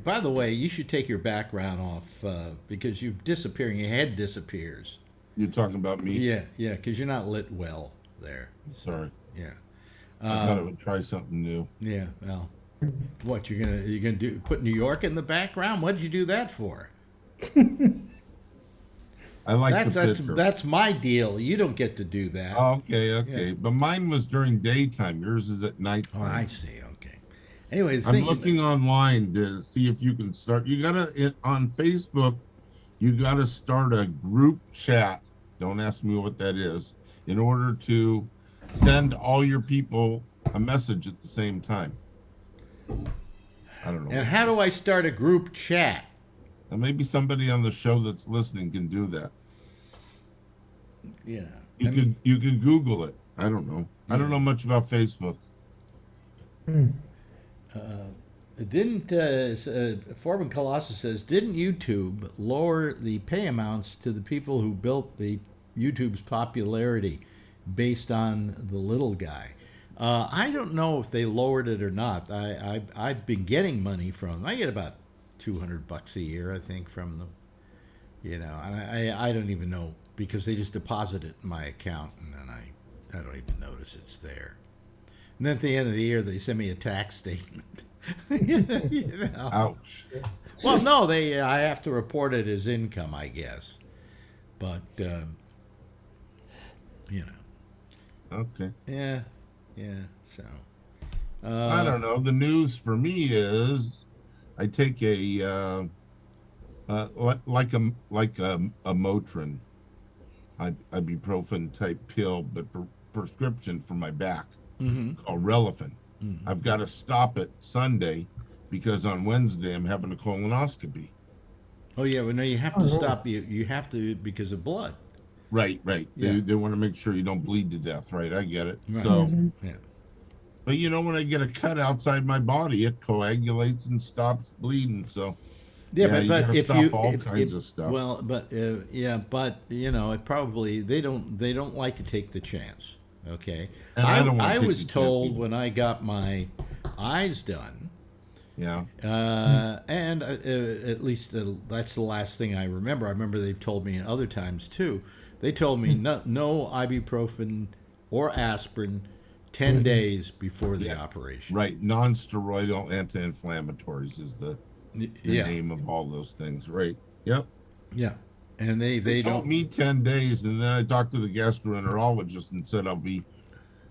By the way, you should take your background off because you're disappearing. Your head disappears. You're talking about me? Yeah, because you're not lit well there. Sorry. Yeah. I thought I would try something new. Yeah. Well, what you're gonna do? Put New York in the background? What did you do that for? I like the picture. That's my deal. You don't get to do that. Oh, okay. Yeah. But mine was during daytime. Yours is at nighttime. Oh, I see. Okay. Anyway, I'm looking online to see if you can start. You gotta on Facebook. You gotta start a group chat. Don't ask me what that is. In order to send all your people a message at the same time. I don't know. And how do I start a group chat? And maybe somebody on the show that's listening can do that. You could Google it. I don't know. I don't know much about Facebook. Foreman Colossus says, didn't YouTube lower the pay amounts to the people who built the YouTube's popularity based on the little guy? I don't know if they lowered it or not. I've been getting money from them. I get about $200 a year, I think, from them. I don't even know because they just deposit it in my account and then I don't even notice it's there. And then at the end of the year, they send me a tax statement. Ouch. Well, no, I have to report it as income, I guess. But Okay. Yeah. So. I don't know. The news for me is, I take a like a Motrin, ibuprofen type pill, but prescription for my back, called Relafin. I've got to stop it Sunday because on Wednesday I'm having a colonoscopy. Oh yeah, well no, you have to stop. You have to because of blood. Right. Yeah. They want to make sure you don't bleed to death. Right, I get it. Right. So, yeah. But when I get a cut outside my body, it coagulates and stops bleeding. So. Yeah, but if stop you all kinds of stuff. Well, but it probably they don't like to take the chance. Okay, and I don't want to I take was the told chance when I got my eyes done. Yeah. And at least that's the last thing I remember. I remember they've told me in other times too. They told me no ibuprofen or aspirin 10 days before the operation. Right, non-steroidal anti-inflammatories is the name of all those things. Right. Yep. Yeah. And they told don't me 10 days, and then I talked to the gastroenterologist and said I'll be,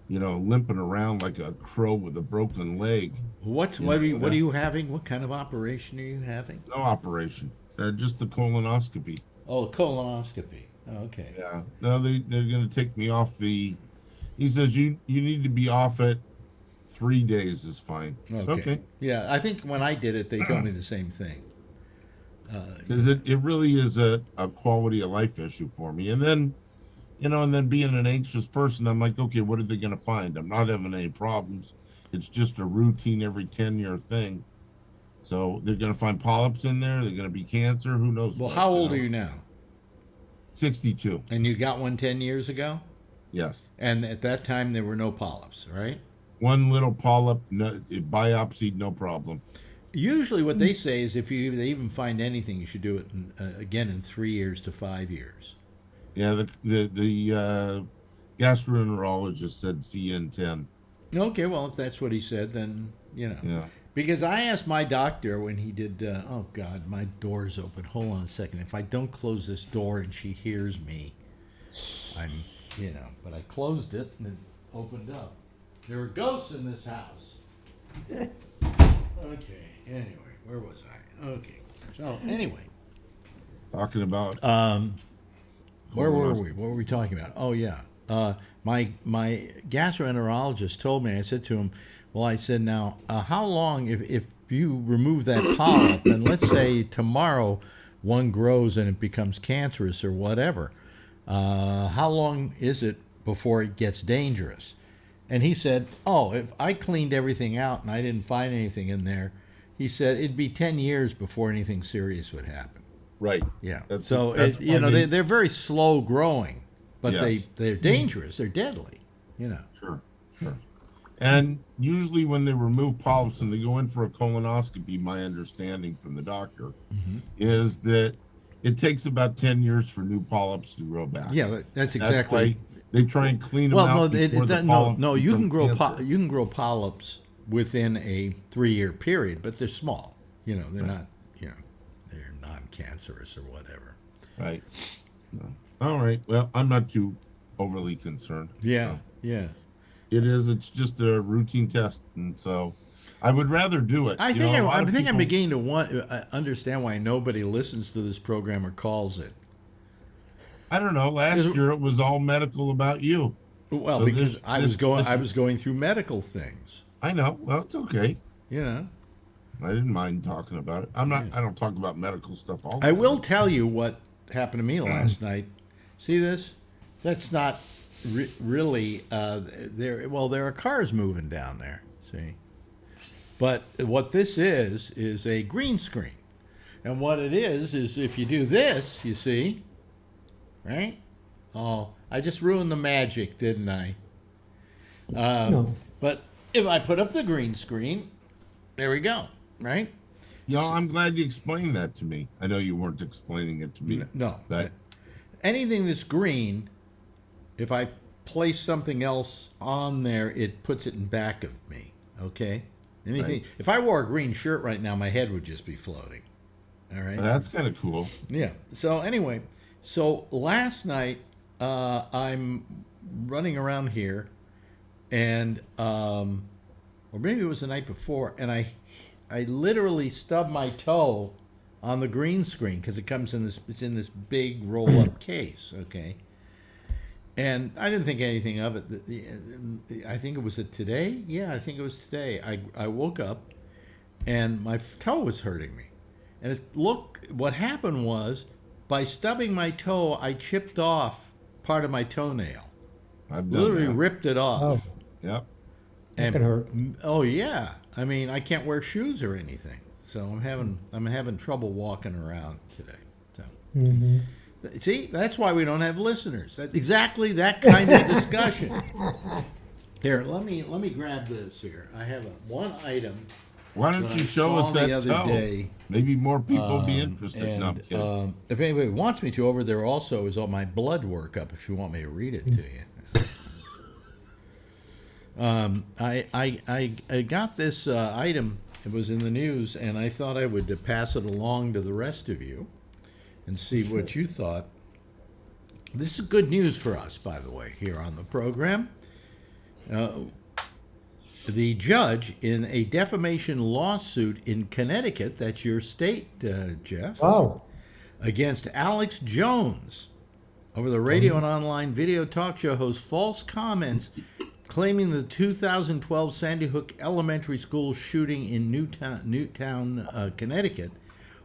limping around like a crow with a broken leg. What are you having? What kind of operation are you having? No operation, just the colonoscopy. Oh, colonoscopy. Oh, okay. Yeah. No, they're going to take me off the. He says you need to be off it 3 days is fine. Okay. Yeah, I think when I did it, they told me the same thing. Because it really is a quality of life issue for me. And then, and then being an anxious person, I'm like, okay, what are they going to find? I'm not having any problems. It's just a routine every 10-year thing. So they're going to find polyps in there. They're going to be cancer. Who knows? Well, how old are you now? 62. And you got one 10 years ago? Yes. And at that time, there were no polyps, right? One little polyp, biopsied, no problem. Usually what they say is if they even find anything, you should do it again in 3 years to 5 years. Yeah, the gastroenterologist said see you in 10. Okay, well, if that's what he said, then, Yeah. Because I asked my doctor when he did, oh, God, my door's open. Hold on a second. If I don't close this door and she hears me, I'm, but I closed it and it opened up. There are ghosts in this house. Okay, anyway, where was I? Okay, so anyway. Talking about... where were we? What were we talking about? Oh, yeah. My gastroenterologist told me, I said to him, Well, I said, now, how long, if you remove that polyp, and let's say tomorrow one grows and it becomes cancerous or whatever, how long is it before it gets dangerous? And he said, if I cleaned everything out and I didn't find anything in there, he said it'd be 10 years before anything serious would happen. Right. Yeah. That's they're very slow growing, but Yes. they're dangerous. They're deadly. Sure. And usually when they remove polyps and they go in for a colonoscopy, my understanding from the doctor is that it takes about 10 years for new polyps to grow back. Yeah, that's exactly. Why they try and clean them out. No, you can grow polyps within a 3-year period, but they're small. They're not. They're non-cancerous or whatever. Right. All right. Well, I'm not too overly concerned. Yeah. It is. It's just a routine test, and so I would rather do it. I think I'm beginning to understand why nobody listens to this program or calls it. I don't know. Last year it was all medical about you. Well, So because I was this- going through medical things. I know. Well, it's okay. I I didn't mind talking about it. I don't talk about medical stuff all the I time. will tell you what happened to me last night. See this? That's not really there. Well, there are cars moving down there. See, but what this is a green screen, and what it is if you do this, you see, right? Oh, I just ruined the magic, didn't I? No. But if I put up the green screen, there we go, right? I'm glad you explained that to me. I know you weren't explaining it to me. No. But Anything that's green, if I place something else on there, it puts it in back of me, okay? Anything. Right. If I wore a green shirt right now, my head would just be floating, all right? that's kind of cool. Yeah. So anyway, last night I'm running around here, and or maybe it was the night before, and I literally stubbed my toe on the green screen because it comes in this. It's in this big roll-up case, okay. And I didn't think anything of it. I think it was today. Yeah, I think it was today. I woke up, and my toe was hurting me, and what happened was, by stubbing my toe, I chipped off part of my toenail. I've done Literally that. ripped it off. Oh, Yep. that can hurt. Oh yeah. I mean, I can't wear shoes or anything, so I'm having trouble walking around today. So, see, that's why we don't have listeners. Exactly that kind of discussion. Here, let me grab this here. I have one item. Why don't that you I show saw us that the other toe? day. Maybe more people will be interested. And No, I'm kidding. if anybody wants me to, over there also is all my blood workup. If you want me to read it to you. I got this item. It was in the news, and I thought I would pass it along to the rest of you and see what you thought. This is good news for us, by the way, here on the program. The judge in a defamation lawsuit in Connecticut, that's your state, Jeff, Wow. against Alex Jones over the radio and online video talk show host false comments claiming the 2012 Sandy Hook Elementary School shooting in Newtown, Connecticut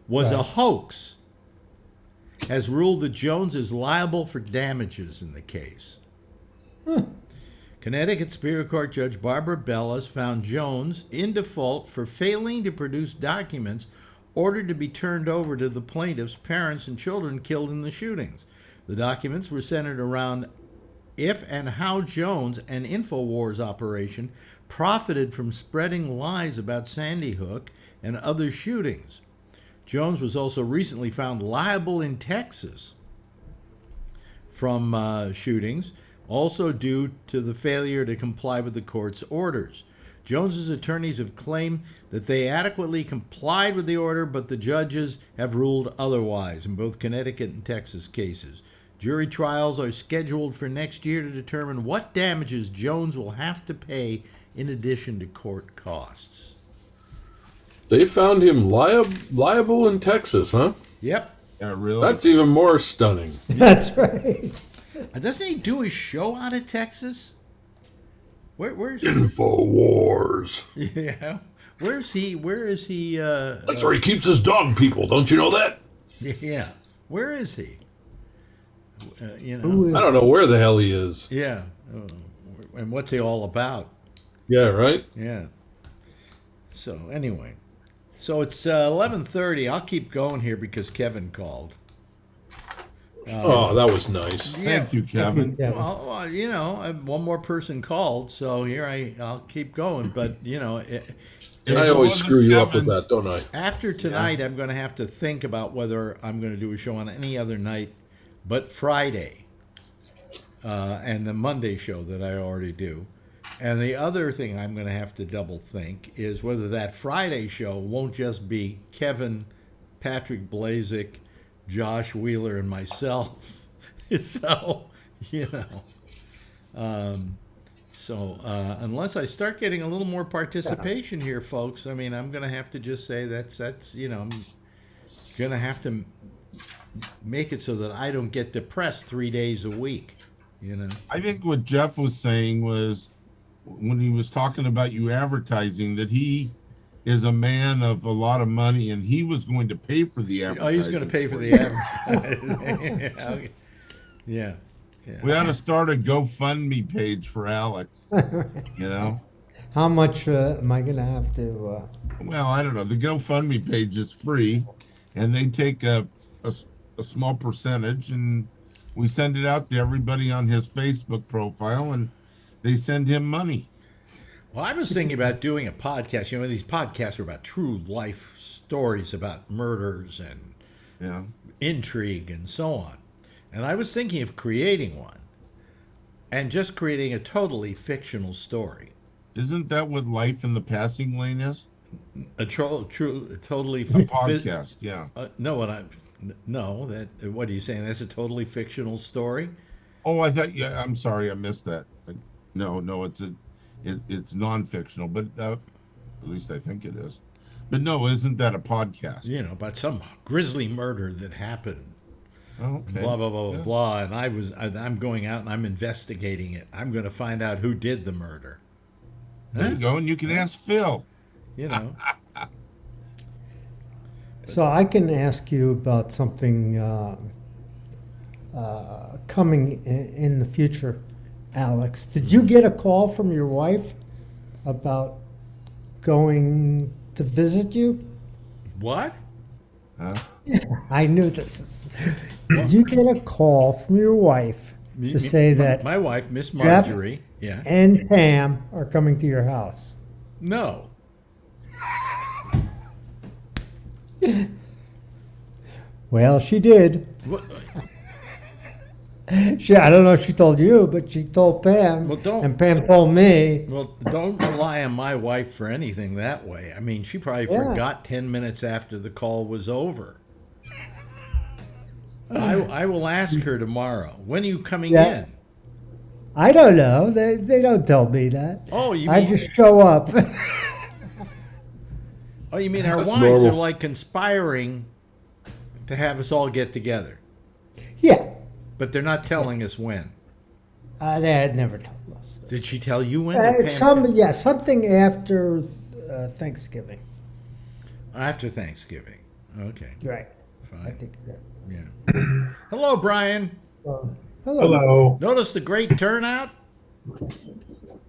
was a hoax, has ruled that Jones is liable for damages in the case. Connecticut Superior Court Judge Barbara Bellas found Jones in default for failing to produce documents ordered to be turned over to the plaintiffs' parents and children killed in the shootings. The documents were centered around if and how Jones, an InfoWars operation, profited from spreading lies about Sandy Hook and other shootings. Jones was also recently found liable in Texas from shootings, also due to the failure to comply with the court's orders. Jones's attorneys have claimed that they adequately complied with the order, but the judges have ruled otherwise in both Connecticut and Texas cases. Jury trials are scheduled for next year to determine what damages Jones will have to pay in addition to court costs. They found him liable in Texas, huh? Yep. Yeah, really. That's even more stunning. That's right. Doesn't he do his show out of Texas? Where's InfoWars. Yeah. Where's he? Where is he? That's where he keeps his dog, people. Don't you know that? Yeah. Where is he? You Who know. is- I don't know where the hell he is. Yeah. And what's he all about? Yeah, right? Yeah. So anyway, so it's 11:30. I'll keep going here because Kevin called. Oh, that was nice. Thank you, Kevin. Yeah. Well, you know, one more person called, so here I'll keep going. But you know, And I always screw you up with that, don't I? after tonight, I'm going to have to think about whether I'm going to do a show on any other night, but Friday, and the Monday show that I already do. And the other thing I'm going to have to double think is whether that Friday show won't just be Kevin, Patrick Blazik, Josh Wheeler, and myself. So, you know. So unless I start getting a little more participation here, folks, I mean, I'm going to have to just say that's you know, I'm going to have to make it so that I don't get depressed 3 days a week, you know. I think what Jeff was saying was when he was talking about you advertising that he is a man of a lot of money and he was going to pay for the Oh, advertising. he's going to pay for the advertising. Yeah. Yeah. We ought to start a GoFundMe page for Alex. You know? How much am I going to have to? Well, I don't know. The GoFundMe page is free, and they take a small percentage, and we send it out to everybody on his Facebook profile, and they send him money. Well, I was thinking about doing a podcast. You know, these podcasts are about true life stories about murders and Yeah. intrigue and so on. And I was thinking of creating one and just creating a totally fictional story. Isn't that what Life in the Passing Lane is? Totally A podcast, yeah. No, what are you saying? That's a totally fictional story? Oh, I thought, yeah, I'm sorry, I missed that. No, it's non-fictional, but at least I think it is. But no, isn't that a podcast? You know, about some grisly murder that happened. Oh, okay. Blah blah blah Yeah. blah, and I'm going out and I'm investigating it. I'm going to find out who did the murder. There you go, and you can ask Phil. You know, So I can ask you about something coming in the future, Alex. Did you get a call from your wife about going to visit you? what? Huh? I knew this. Did you get a call from your wife to say that My wife, Miss Marjorie. Yeah. and Pam are coming to your house? No. Well, she did. What- I don't know if she told you, but she told Pam, Well, don't- and Pam told me. Well, don't rely on my wife for anything that way. I mean, she probably Yeah. forgot 10 minutes after the call was over. I will ask her tomorrow. When are you coming Yeah. in? I don't know. They don't tell me that. Oh, you I mean just show up. our That's wives normal. are like conspiring to have us all get together, Yeah. but they're not telling us when. They had never told us. Did she tell you when? Did Pam Something after Thanksgiving. After Thanksgiving. Okay, Right. I fine. think that. Yeah. Hello, Brian. Hello. Hello. Notice the great turnout?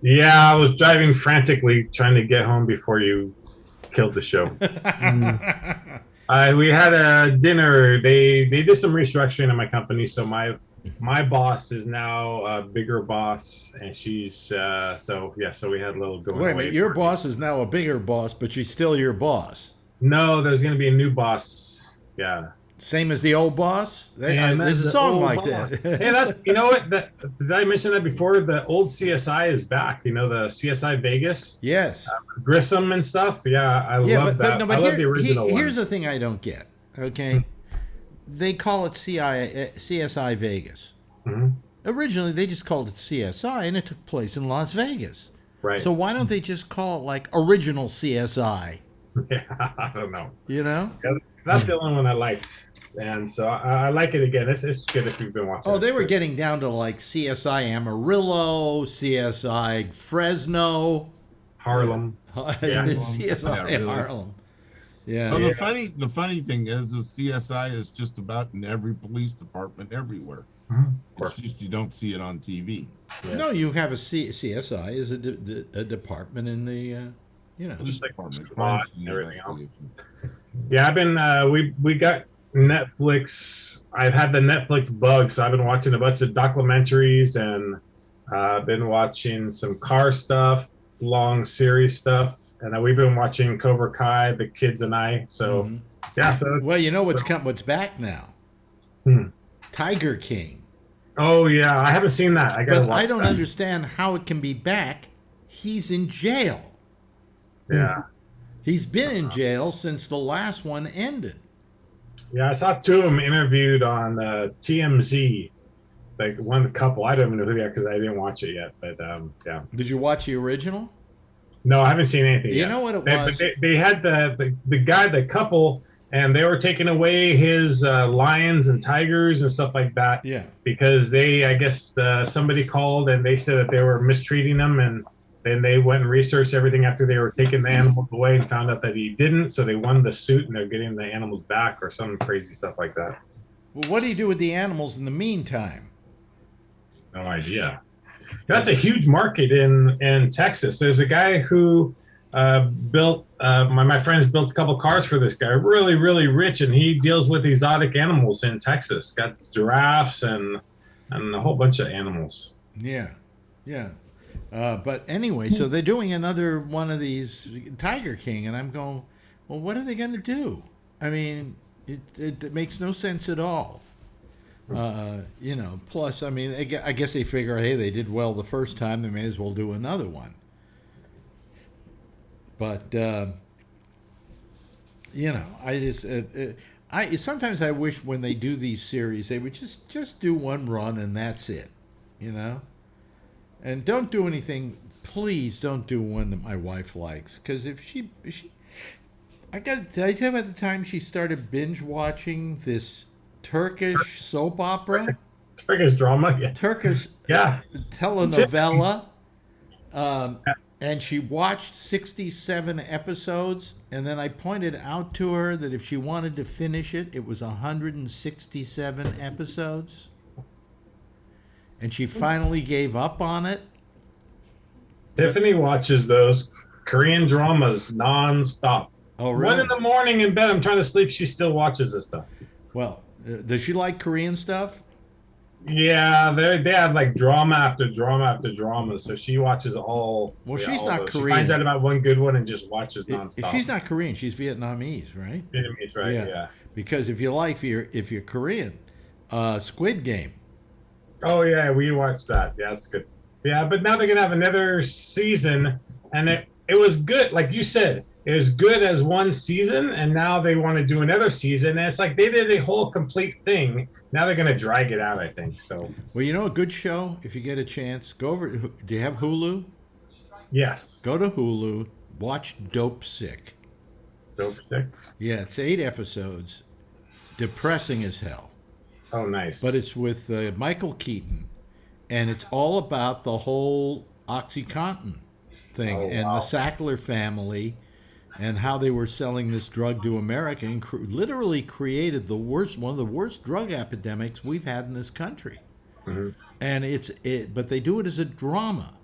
Yeah, I was driving frantically trying to get home before you killed the show. We had a dinner. They did some restructuring in my company, so my boss is now a bigger boss, and she's so we had a little going. Wait a away minute, your party. boss is now a bigger boss, but she's still your boss. No, there's going to be a new boss. Yeah. Same as the old boss? And There's a the song old like boss. that. Hey, that's did I mention that before? The old CSI is back. You know, the CSI Vegas, Yes. Grissom and stuff. Yeah, I love that. I love the original one. Here's the thing I don't get, okay? They call it CSI Vegas. Mhm. Originally, they just called it CSI, and it took place in Las Vegas. Right. So why don't they just call it like Original CSI? Yeah, I don't know. You know? That's the only one I liked. And so I like it again. It's good if you've been watching. Oh, they were getting down to like CSI Amarillo, CSI Fresno, Harlem. Yeah. CSI really. Harlem. Yeah. Well, the funny thing is, CSI is just about in every police department everywhere. It's just you don't see it on TV. Yeah. No, you have a CSI is a department in the, just like department, and everything else. Yeah, I've been we got Netflix. I've had the Netflix bug, so I've been watching a bunch of documentaries and I've been watching some car stuff, long series stuff, and we've been watching Cobra Kai, the kids and I. So yeah. So well, you know what's back now? Tiger King. Oh yeah, I haven't seen that. I don't understand how it can be back. He's in jail. Yeah. He's been in jail since the last one ended. Yeah, I saw two of them interviewed on TMZ. Like one couple. I don't even know who they are because I didn't watch it yet. But yeah. Did you watch the original? No, I haven't seen anything yet. You know what it was? They had the guy, the couple, and they were taking away his lions and tigers and stuff like that. Yeah. Because I guess somebody called and they said that they were mistreating them, and then they went and researched everything after they were taking the animals away and found out that he didn't. So they won the suit and they're getting the animals back or some crazy stuff like that. Well, what do you do with the animals in the meantime? No idea. That's a huge market in Texas. There's a guy who built my friends built a couple cars for this guy, really, really rich, and he deals with exotic animals in Texas. Got giraffes and a whole bunch of animals. Yeah. But anyway, so they're doing another one of these Tiger King, and I'm going, well, what are they going to do? I mean, it makes no sense at all. Plus, I mean, I guess they figure, hey, they did well the first time, they may as well do another one. But, I sometimes I wish when they do these series, they would just do one run and that's it, And don't do anything, please don't do one that my wife likes. Because if she did I tell you about the time she started binge watching this Turkish soap opera? Turkish drama? Yeah. Turkish telenovela. And she watched 67 episodes, and then I pointed out to her that if she wanted to finish it, it was 167 episodes. And she finally gave up on it. Tiffany watches those Korean dramas nonstop. Oh, really? 1 in the morning in bed, I'm trying to sleep, she still watches this stuff. Well, does she like Korean stuff? Yeah, they have like drama after drama after drama, so she watches all. Well, she's not Korean. She finds out about one good one and just watches nonstop. If she's not Korean, she's Vietnamese, right? Vietnamese, right? Yeah. Because if you're Korean, Squid Game. Oh yeah, we watched that. Yeah, that's good. Yeah, but now they're gonna have another season, and it was good, like you said. It was good as one season, and now they want to do another season. And it's like they did a whole complete thing. Now they're going to drag it out, I think. So. Well, a good show, if you get a chance, go over. Do you have Hulu? Yes. Go to Hulu, watch Dope Sick. Dope Sick? Yeah, it's 8 episodes. Depressing as hell. Oh, nice. But it's with Michael Keaton, and it's all about the whole OxyContin thing and the Sackler family. And how they were selling this drug to America and literally created one of the worst drug epidemics we've had in this country. Mm-hmm. And but they do it as a drama,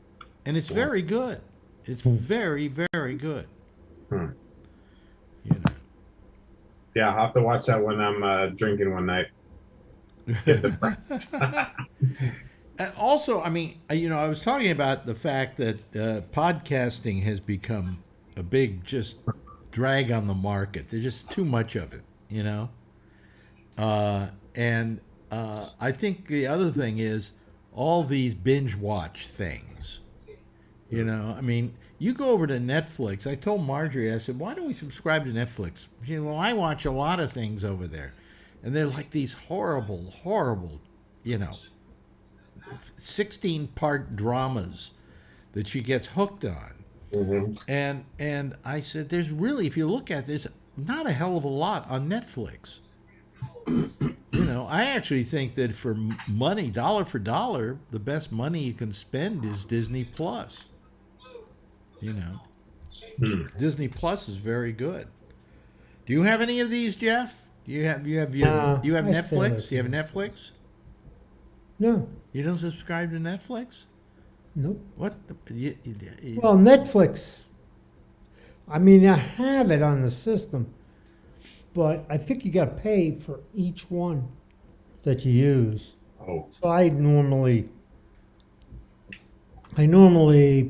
and it's very good. It's very, very good. Yeah, I'll have to watch that when I'm drinking one night. Get the friends. And also, I mean, I was talking about the fact that podcasting has become a big just drag on the market. There's just too much of it, And I think the other thing is all these binge watch things. I mean, you go over to Netflix. I told Marjorie, I said, why don't we subscribe to Netflix? She said, well, I watch a lot of things over there. And they're like these horrible, 16-part dramas that she gets hooked on. Mm-hmm. And I said, there's really, if you look at this, not a hell of a lot on Netflix. You know, I actually think that for money, dollar for dollar, the best money you can spend is Disney Plus. You know, Disney Plus is very good. Do you have any of these, Jeff? You have Netflix? You have Netflix? No. You don't subscribe to Netflix? Nope. What? Well, Netflix. I mean, I have it on the system, but I think you got to pay for each one that you use. Oh. So I normally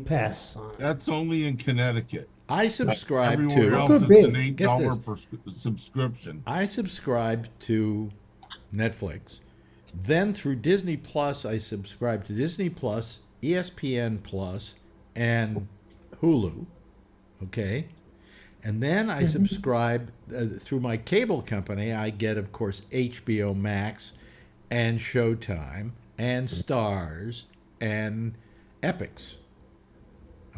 pass on it. That's only in Connecticut. I subscribe Everywhere to. else, Could it's be. an Get $8 this. per subscription. I subscribe to Netflix. Then through Disney Plus, I subscribe to Disney Plus, ESPN Plus, and Hulu. Okay? And then I subscribe through my cable company. I get, of course, HBO Max and Showtime and Stars and Epix.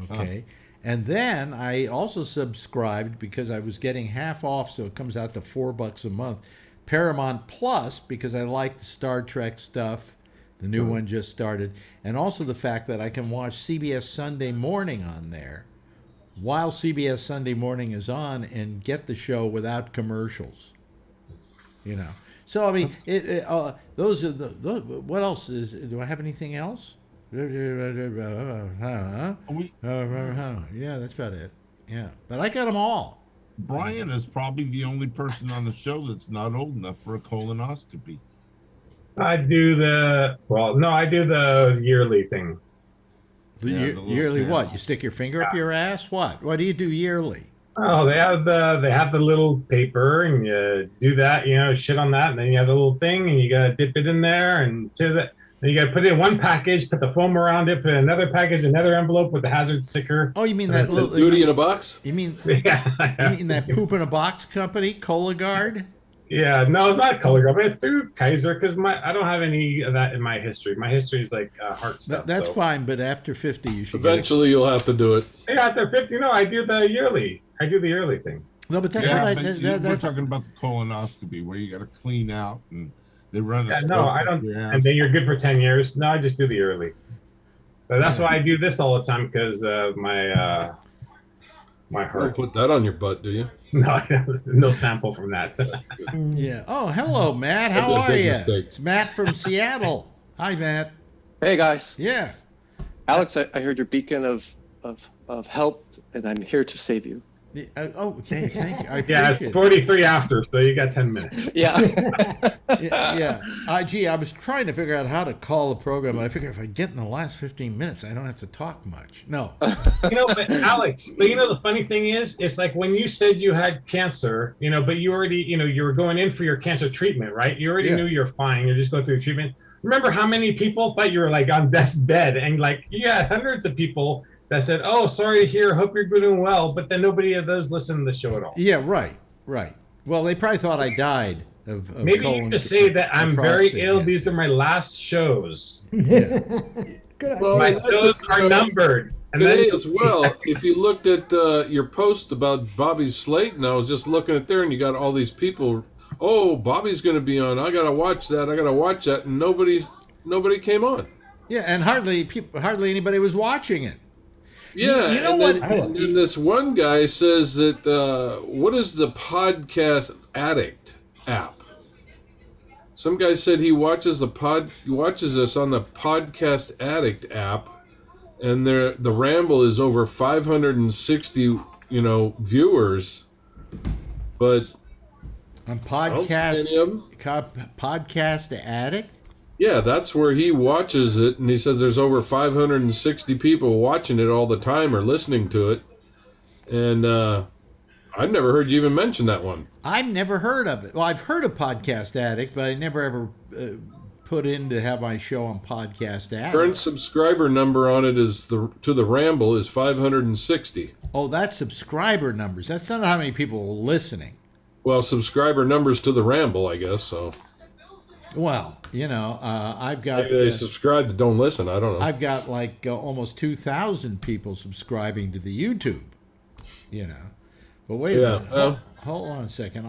Okay? And then I also subscribed, because I was getting half off, so it comes out to $4 a month, Paramount Plus, because I like the Star Trek stuff. The new one just started. And also the fact that I can watch CBS Sunday Morning on there while CBS Sunday Morning is on and get the show without commercials. You know. So, I mean, those are the what else is, do I have anything else? Yeah, that's about it. Yeah. But I got them all. Brian is probably the only person on the show that's not old enough for a colonoscopy. I do the yearly thing. The Yeah, the little yearly channel. what? You stick your finger up your ass? What? What do you do yearly? Oh, they have the little paper, and you do that, shit on that, and then you have the little thing, and you gotta dip it in there, and then you gotta put it in one package, put the foam around it, put it in another package, another envelope with the hazard sticker. Oh, you mean that little Duty in a box? You mean Yeah. you mean that poop in a box company, Cologuard? Yeah, no, it's not color, but it's through Kaiser, because I don't have any of that in my history. My history is like heart stuff. That's so. fine, but after 50 you should Eventually, you'll have to do it. Yeah, after 50, no, I do the yearly. I do the yearly thing. No, but that's Yeah, what but we're that's talking about the colonoscopy where you got to clean out and they run a Yeah, scope no, I up don't. your ass. And then you're good for 10 years. No, I just do the yearly. But that's why I do this all the time, because my Don't heart. put that on your butt, do you? No, no sample from that. Yeah. Oh, hello, Matt. That'd How be a are big you? mistake. It's Matt from Seattle. Hi, Matt. Hey guys, Yeah. Alex, I heard your beacon of help, and I'm here to save you. Okay, thank you. I Yeah, appreciate it's 43 after, so you got 10 minutes. Yeah. it. Yeah. I was trying to figure out how to call the program, and I figured if I get in the last 15 minutes, I don't have to talk much. No. But Alex, the funny thing is, it's like when you said you had cancer, but you already, you were going in for your cancer treatment, right? You already Yeah. knew you're fine. You're just going through treatment. Remember how many people thought you were like on death's bed, and like you had hundreds of people that said, "Oh, sorry to hear. Hope you're doing well," but then nobody of those listened to the show at all. Yeah, right. Well, they probably thought I died of Maybe colon, you just say that I'm very prostate ill. cancer. These are my last shows. Yeah. Good Well, My that's shows are numbered. And Today then as well, if you looked at your post about Bobby Slayton, I was just looking at there, and you got all these people. Oh, Bobby's going to be on. I got to watch that. And nobody came on. Yeah, and hardly anybody was watching it. Yeah, You know and what? Then, and then this one guy says that what is the Podcast Addict app? Some guy said he watches us on the Podcast Addict app, and the Ramble is over 560 viewers, but On I don't see any of 'em. Podcast Addict? Yeah, that's where he watches it, and he says there's over 560 people watching it all the time or listening to it. And I've never heard you even mention that one. I've never heard of it. Well, I've heard of Podcast Addict, but I never ever put in to have my show on Podcast Addict. Current subscriber number on it is to the Ramble is 560. Oh, that's subscriber numbers. That's not how many people are listening. Well, subscriber numbers to the Ramble, I guess. So Well, I've got maybe they subscribe to Don't Listen. I don't know. I've got like almost 2,000 people subscribing to the YouTube. But wait a Yeah, minute. Hold on a second.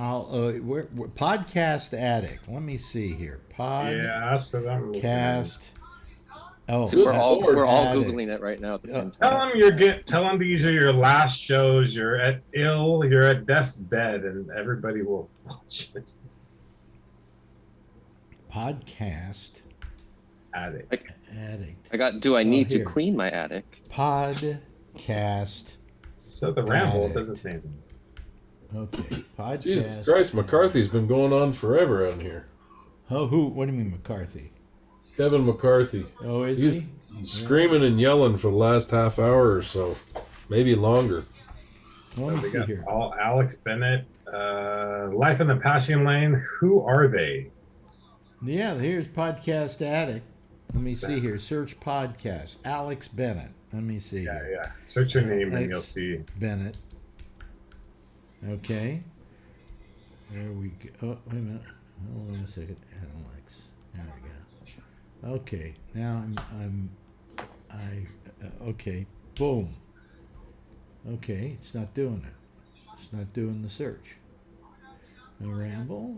We're Podcast Addict. Let me see here. Yeah, that's what I'm looking at. Podcast. Oh, So we're all Addict. googling it right now at the same Tell time. them tell them these are your last shows. You're at you're at death's bed, and everybody will watch it. Podcast Addict. Addict. I got. Do I need to here. clean my attic? Podcast. So the Ramble Addict. doesn't say anything. Okay. Podcast. Jesus Christ, McCarthy's been going on forever on here. Oh, who? What do you mean, McCarthy? Kevin McCarthy. Oh, is He's he? screaming and yelling for the last half hour or so, maybe longer. Let me We see got here. Alex Bennett, Life in the Passing Lane. Who are they? Yeah, here's Podcast Addict. Let me see here. Search podcast. Alex Bennett. Let me see Yeah, here. yeah. Search your name and Alex you'll see. Bennett. Okay. There we go. Oh, wait a minute. Hold on a second. Alex. There we go. Okay. Now okay. Boom. Okay. It's not doing it. It's not doing the search. The Ramble?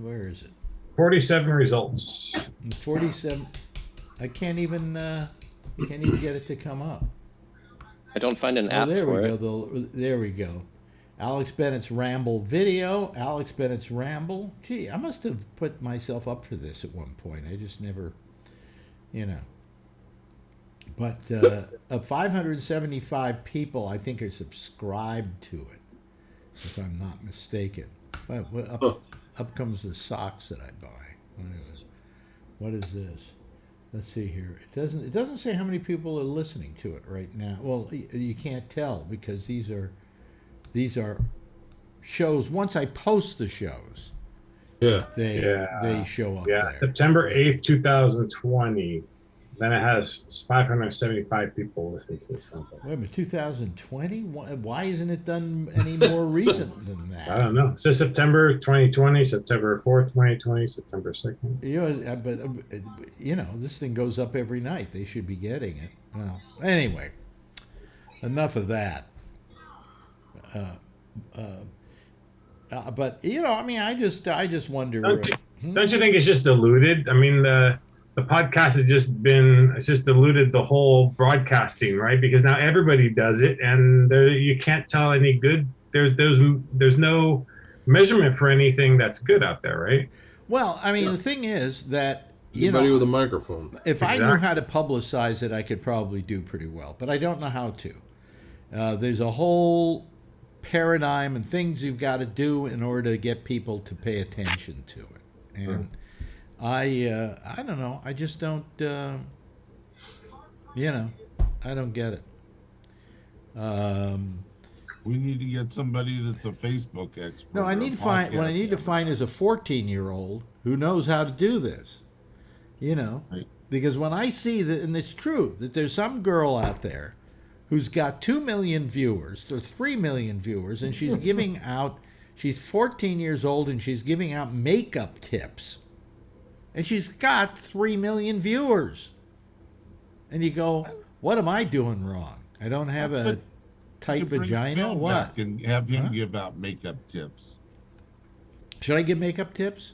Where is it? 47 results. 47. I can't even. You can't even get it to come up. I don't find an Oh, app there for we it. go. There we go. Alex Bennett's Ramble video. Alex Bennett's Ramble. Gee, I must have put myself up for this at one point. I just never, you know. But 575 people, I think, are subscribed to it, if I'm not mistaken. But up comes the socks that I buy. What is this? Let's see here. It doesn't say how many people are listening to it right now. Well, you can't tell because these are shows. Once I post the shows, Yeah. they show up there. September 8th, 2020. Then it has 575 people listening to it. Sounds like. Wait a minute, 2020? Why isn't it done any more recent than that? I don't know. It says September 2020, September 4th, 2020, September 2nd. You know, but you know, this thing goes up every night. They should be getting it. Well, anyway, enough of that. But you know, I mean, I just wonder. Don't you think it's just diluted? I mean, the podcast has just diluted the whole broadcasting, right? Because now everybody does it, and you can't tell any good. There's no measurement for anything that's good out there, right? Well, I mean, the thing is that Anybody with a microphone. if I knew how to publicize it, I could probably do pretty well, but I don't know how to. There's a whole paradigm and things you've got to do in order to get people to pay attention to it, and I don't know. I just don't. I don't get it. We need to get somebody that's a Facebook expert. No, I or need a to find. What I podcast need to guy. find is a 14-year-old who knows how to do this. You know, Right. because when I see that, and it's true that there's some girl out there who's got 2 million viewers or 3 million viewers, and she's giving out. She's 14 years old and she's giving out makeup tips, and she's got 3 million viewers. And you go, what am I doing wrong? I don't have a tight You bring vagina. Phil What? back and have him Huh? give out makeup tips. Should I give makeup tips?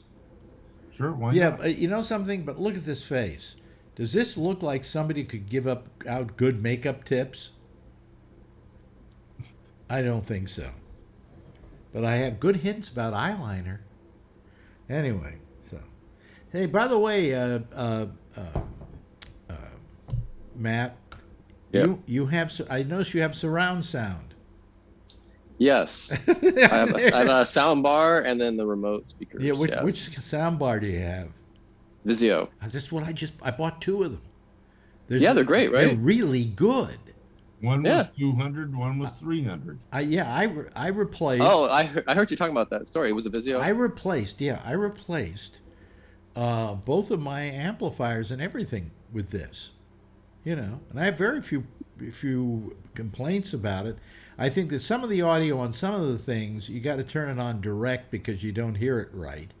Sure, why Yeah, not? but you know something? But look at this face. Does this look like somebody could give out good makeup tips? I don't think so. But I have good hints about eyeliner. Anyway, so hey, by the way, Matt, Yep. you have. I notice you have surround sound. Yes. I have a sound bar and then the remote speakers. Yeah, which sound bar do you have? Vizio. That's what I bought 2 of them. They're great, right? They're really good. One Yeah. was 200, one was 300. I replaced. Oh, I heard you talking about that story. It was a Vizio. I replaced both of my amplifiers and everything with this. You know, and I have very few complaints about it. I think that some of the audio on some of the things you got to turn it on direct because you don't hear it right.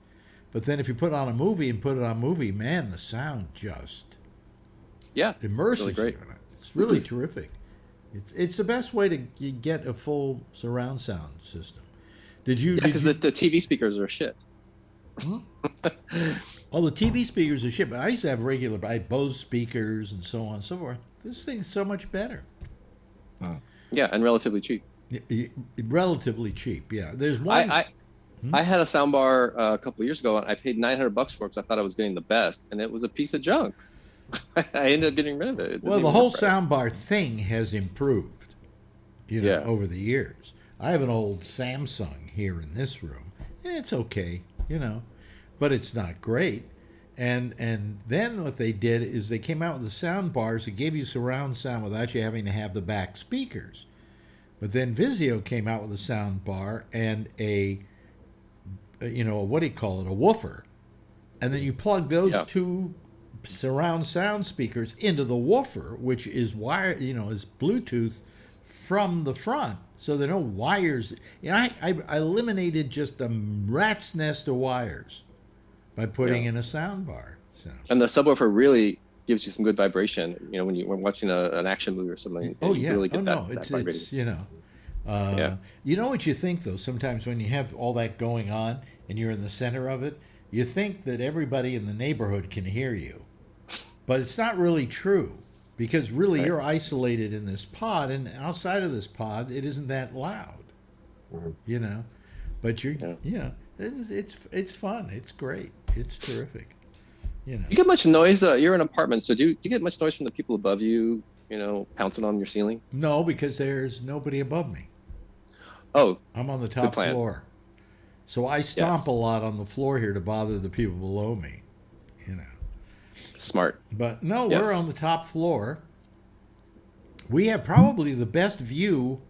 But then if you put on a movie, man, the sound just Yeah. immerses really great. you in it. It's really terrific. It's the best way to get a full surround sound system. Did you? Yeah, because the TV speakers are shit. Oh, the TV speakers are shit, but I used to have I had Bose speakers and so on and so forth. This thing's so much better. Yeah, and relatively cheap. Relatively cheap, yeah. There's one. I had a soundbar a couple of years ago, and I paid $900 for it because I thought I was getting the best, and it was a piece of junk. I ended up getting rid of it. Well, the whole soundbar thing has improved, over the years. I have an old Samsung here in this room, and it's okay, but it's not great. And then what they did is they came out with the sound bars that gave you surround sound without you having to have the back speakers. But then Vizio came out with a sound bar and a woofer. And then you plug those two surround sound speakers into the woofer, which is is Bluetooth from the front. So there are no wires. I eliminated just a rat's nest of wires by putting in a sound bar. So. And the subwoofer really gives you some good vibration. When you're watching an action movie or something. Oh you yeah. really get that it's vibrating. You know what you think though? Sometimes when you have all that going on and you're in the center of it, you think that everybody in the neighborhood can hear you, but it's not really true. Because really, you're isolated in this pod, and outside of this pod, it isn't that loud, But it's fun. It's great. It's terrific, You get much noise. You're in an apartment, so do you get much noise from the people above you? Pouncing on your ceiling? No, because there's nobody above me. Oh, I'm on the top floor, so I stomp a lot on the floor here to bother the people below me. Smart. But no, we're on the top floor. We have probably the best view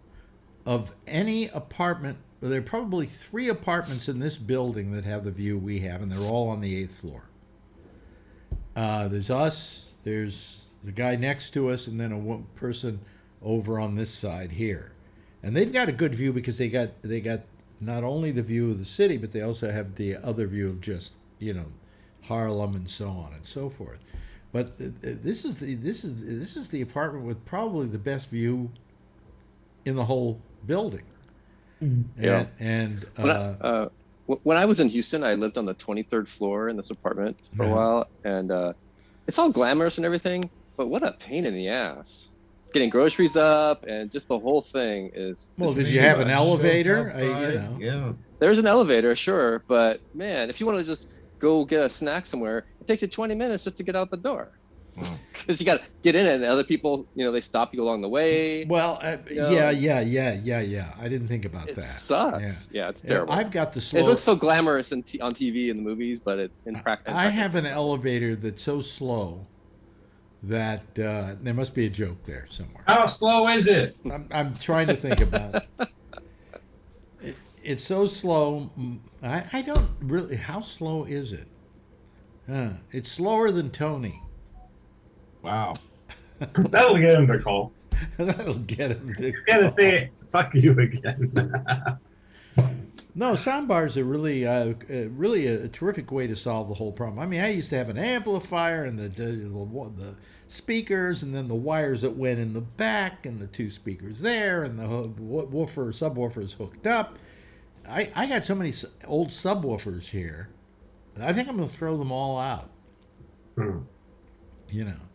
of any apartment. There are probably 3 apartments in this building that have the view we have, and they're all on the 8th floor. There's us, there's the guy next to us, and then a person over on this side here. And they've got a good view because they got not only the view of the city, but they also have the other view of just, Harlem and so on and so forth. But this is the apartment with probably the best view in the whole building. Yeah. When I was in Houston, I lived on the 23rd floor in this apartment for a while, and it's all glamorous and everything, but what a pain in the ass. Getting groceries up and just the whole thing is. Well, did you have an elevator? Yeah. There's an elevator, sure, but man, if you want to just go get a snack somewhere, it takes you 20 minutes just to get out the door. Because you got to get in it, and other people, they stop you along the way. Well, yeah. I didn't think about that. It sucks. Yeah, it's terrible. I've got the slow. It looks so glamorous on TV in the movies, but it's in practice. I have an elevator that's so slow that there must be a joke there somewhere. How slow is it? I'm trying to think about it. It's so slow. I don't really. How slow is it? It's slower than Tony. Wow. That'll get him to call. That'll get him to. You're gonna say "fuck you" again. No, soundbars are really a terrific way to solve the whole problem. I mean, I used to have an amplifier and the speakers, and then the wires that went in the back, and the 2 speakers there, and the subwoofers hooked up. I got so many old subwoofers here. I think I'm going to throw them all out. Let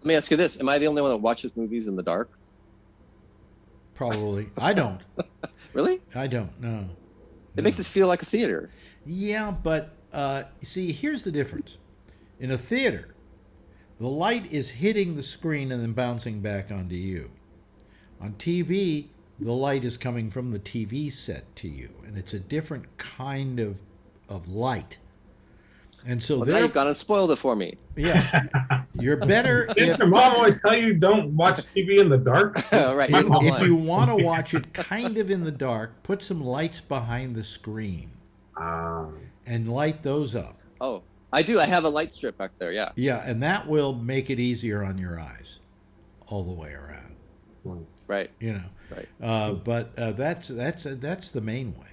me ask you this: am I the only one that watches movies in the dark? Probably. I don't. Really? I don't. No. It makes it feel like a theater. Yeah, but see, here's the difference. In a theater, the light is hitting the screen and then bouncing back onto you. On TV, the light is coming from the TV set to you, and it's a different kind of light. And so now you've gone and spoiled it for me. Yeah, you're better. Didn't your mom always tell you don't watch TV in the dark? Right. If you want to watch it kind of in the dark, put some lights behind the screen and light those up. Oh, I do. I have a light strip back there. Yeah. Yeah, and that will make it easier on your eyes, all the way around. Right. Right. But that's the main way.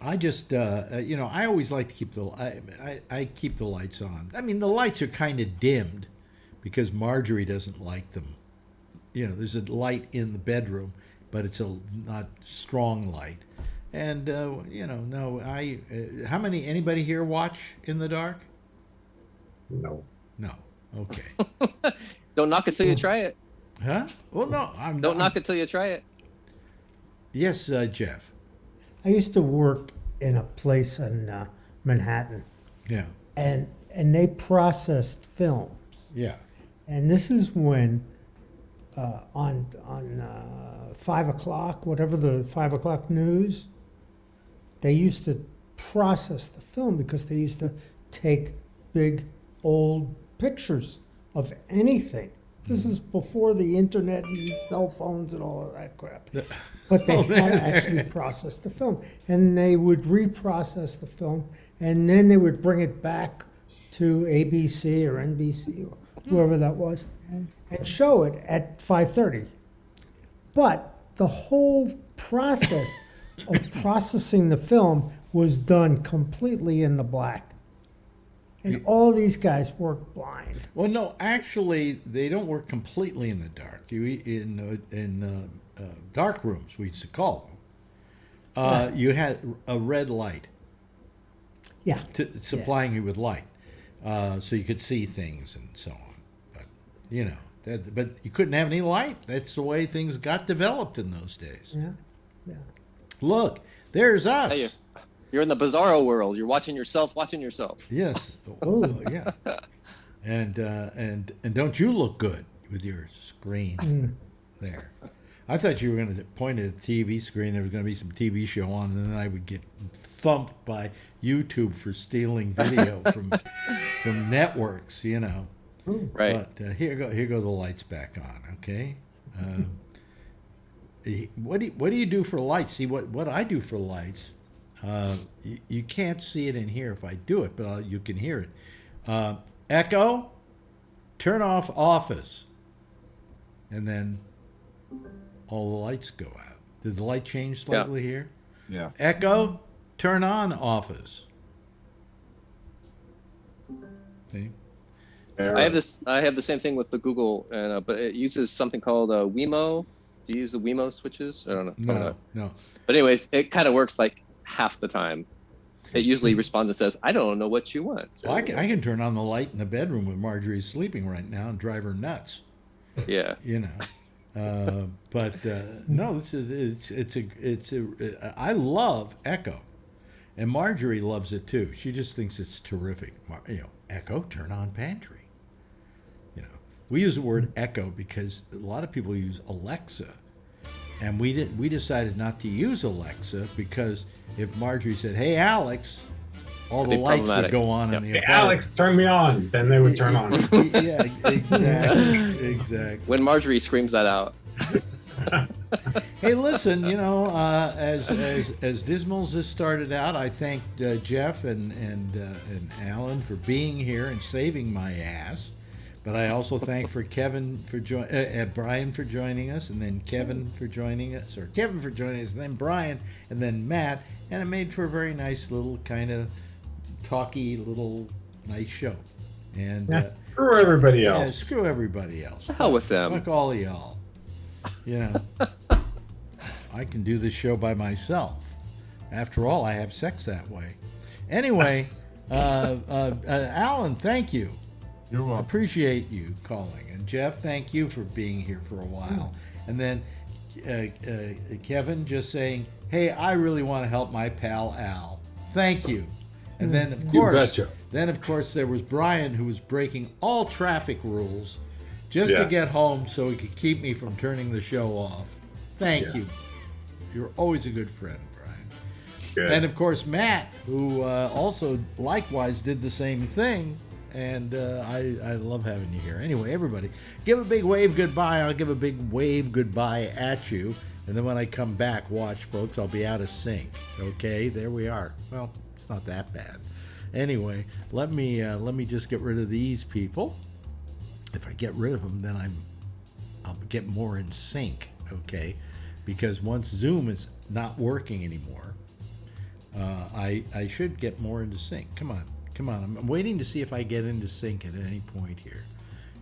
I just, I always like to keep I keep the lights on. I mean, the lights are kind of dimmed because Marjorie doesn't like them there's a light in the bedroom, but it's a not strong light. And no, how many? Anybody here watch in the dark? No. No. Okay. Don't knock it till you try it. Huh? Well, no. Don't knock it till you try it. Yes, Jeff. I used to work in a place in Manhattan, Yeah. and they processed films. Yeah. And this is when on 5 o'clock, whatever the 5 o'clock news, they used to process the film because they used to take big old pictures of anything. This is before the internet and cell phones and all of that crap. But they had to actually process the film. And they would reprocess the film, and then they would bring it back to ABC or NBC or whoever that was, and show it at 5:30. But the whole process of processing the film was done completely in the black. And all these guys work blind. Well, no, actually, they don't work completely in the dark. In dark rooms, we used to call them. You had a red light. Yeah. Supplying you with light, so you could see things and so on. But but you couldn't have any light. That's the way things got developed in those days. Yeah. Yeah. Look, there's us. Hey, you're in the bizarro world. You're watching yourself watching yourself. Yes. Oh, yeah. And don't you look good with your screen there? I thought you were going to point at a TV screen. There was going to be some TV show on, and then I would get thumped by YouTube for stealing video from networks. Right. But here go the lights back on. Okay. What do you do for lights? See what I do for lights. You can't see it in here if I do it, but you can hear it. Echo, turn off office, and then all the lights go out. Did the light change slightly here? Yeah. Echo, turn on office. See? I have the same thing with the Google, but it uses something called Wemo. Do you use the Wemo switches? I don't know. No. But anyways, it kind of works like half the time. It usually responds and says, "I don't know what you want." So, Well, I can turn on the light in the bedroom when Marjorie's sleeping right now and drive her nuts. Yeah. But no, I love Echo, and Marjorie loves it too. She just thinks it's terrific. Echo, turn on pantry. We use the word Echo because a lot of people use Alexa, and we decided not to use Alexa because if Marjorie said, "Hey Alex," all the lights would go on in the apartment. Hey Alex, turn me on. Then they would turn on. Yeah, exactly. When Marjorie screams that out. Hey, listen, as dismal as this started out, I thank Jeff and Alan for being here and saving my ass. But I also thank Brian for joining us, and then Kevin for joining us, and then Brian, and then Matt, and it made for a very nice little kind of talky little nice show. And screw everybody else. Yeah, screw everybody else. The hell with them. Fuck all of y'all. I can do this show by myself. After all, I have sex that way. Anyway, Alan, thank you. You're welcome. Appreciate you calling. And Jeff, thank you for being here for a while. And then Kevin just saying, "Hey, I really want to help my pal Al. Thank you." And then of course there was Brian, who was breaking all traffic rules just to get home so he could keep me from turning the show off. Thank you. You're always a good friend, Brian. Good. And of course Matt, who also likewise did the same thing. And I love having you here. Anyway, everybody, give a big wave goodbye. I'll give a big wave goodbye at you. And then when I come back, watch, folks, I'll be out of sync. Okay, there we are. Well, it's not that bad. Anyway, let me just get rid of these people. If I get rid of them, then I'll get more in sync. Okay, because once Zoom is not working anymore, I should get more into sync. Come on. I'm waiting to see if I get into sync at any point here.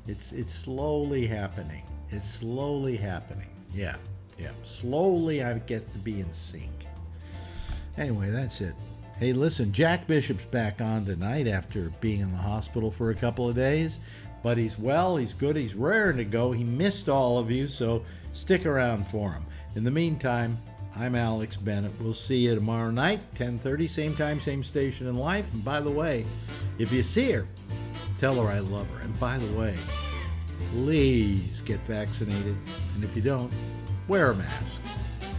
It's slowly happening. It's slowly happening. Yeah. Slowly I get to be in sync. Anyway, that's it. Hey, listen, Jack Bishop's back on tonight after being in the hospital for a couple of days. But he's well, he's good, he's raring to go. He missed all of you, so stick around for him. In the meantime, I'm Alex Bennett. We'll see you tomorrow night, 10:30, same time, same station in life. And by the way, if you see her, tell her I love her. And by the way, please get vaccinated. And if you don't, wear a mask.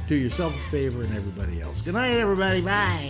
Do yourself a favor and everybody else. Good night, everybody. Bye.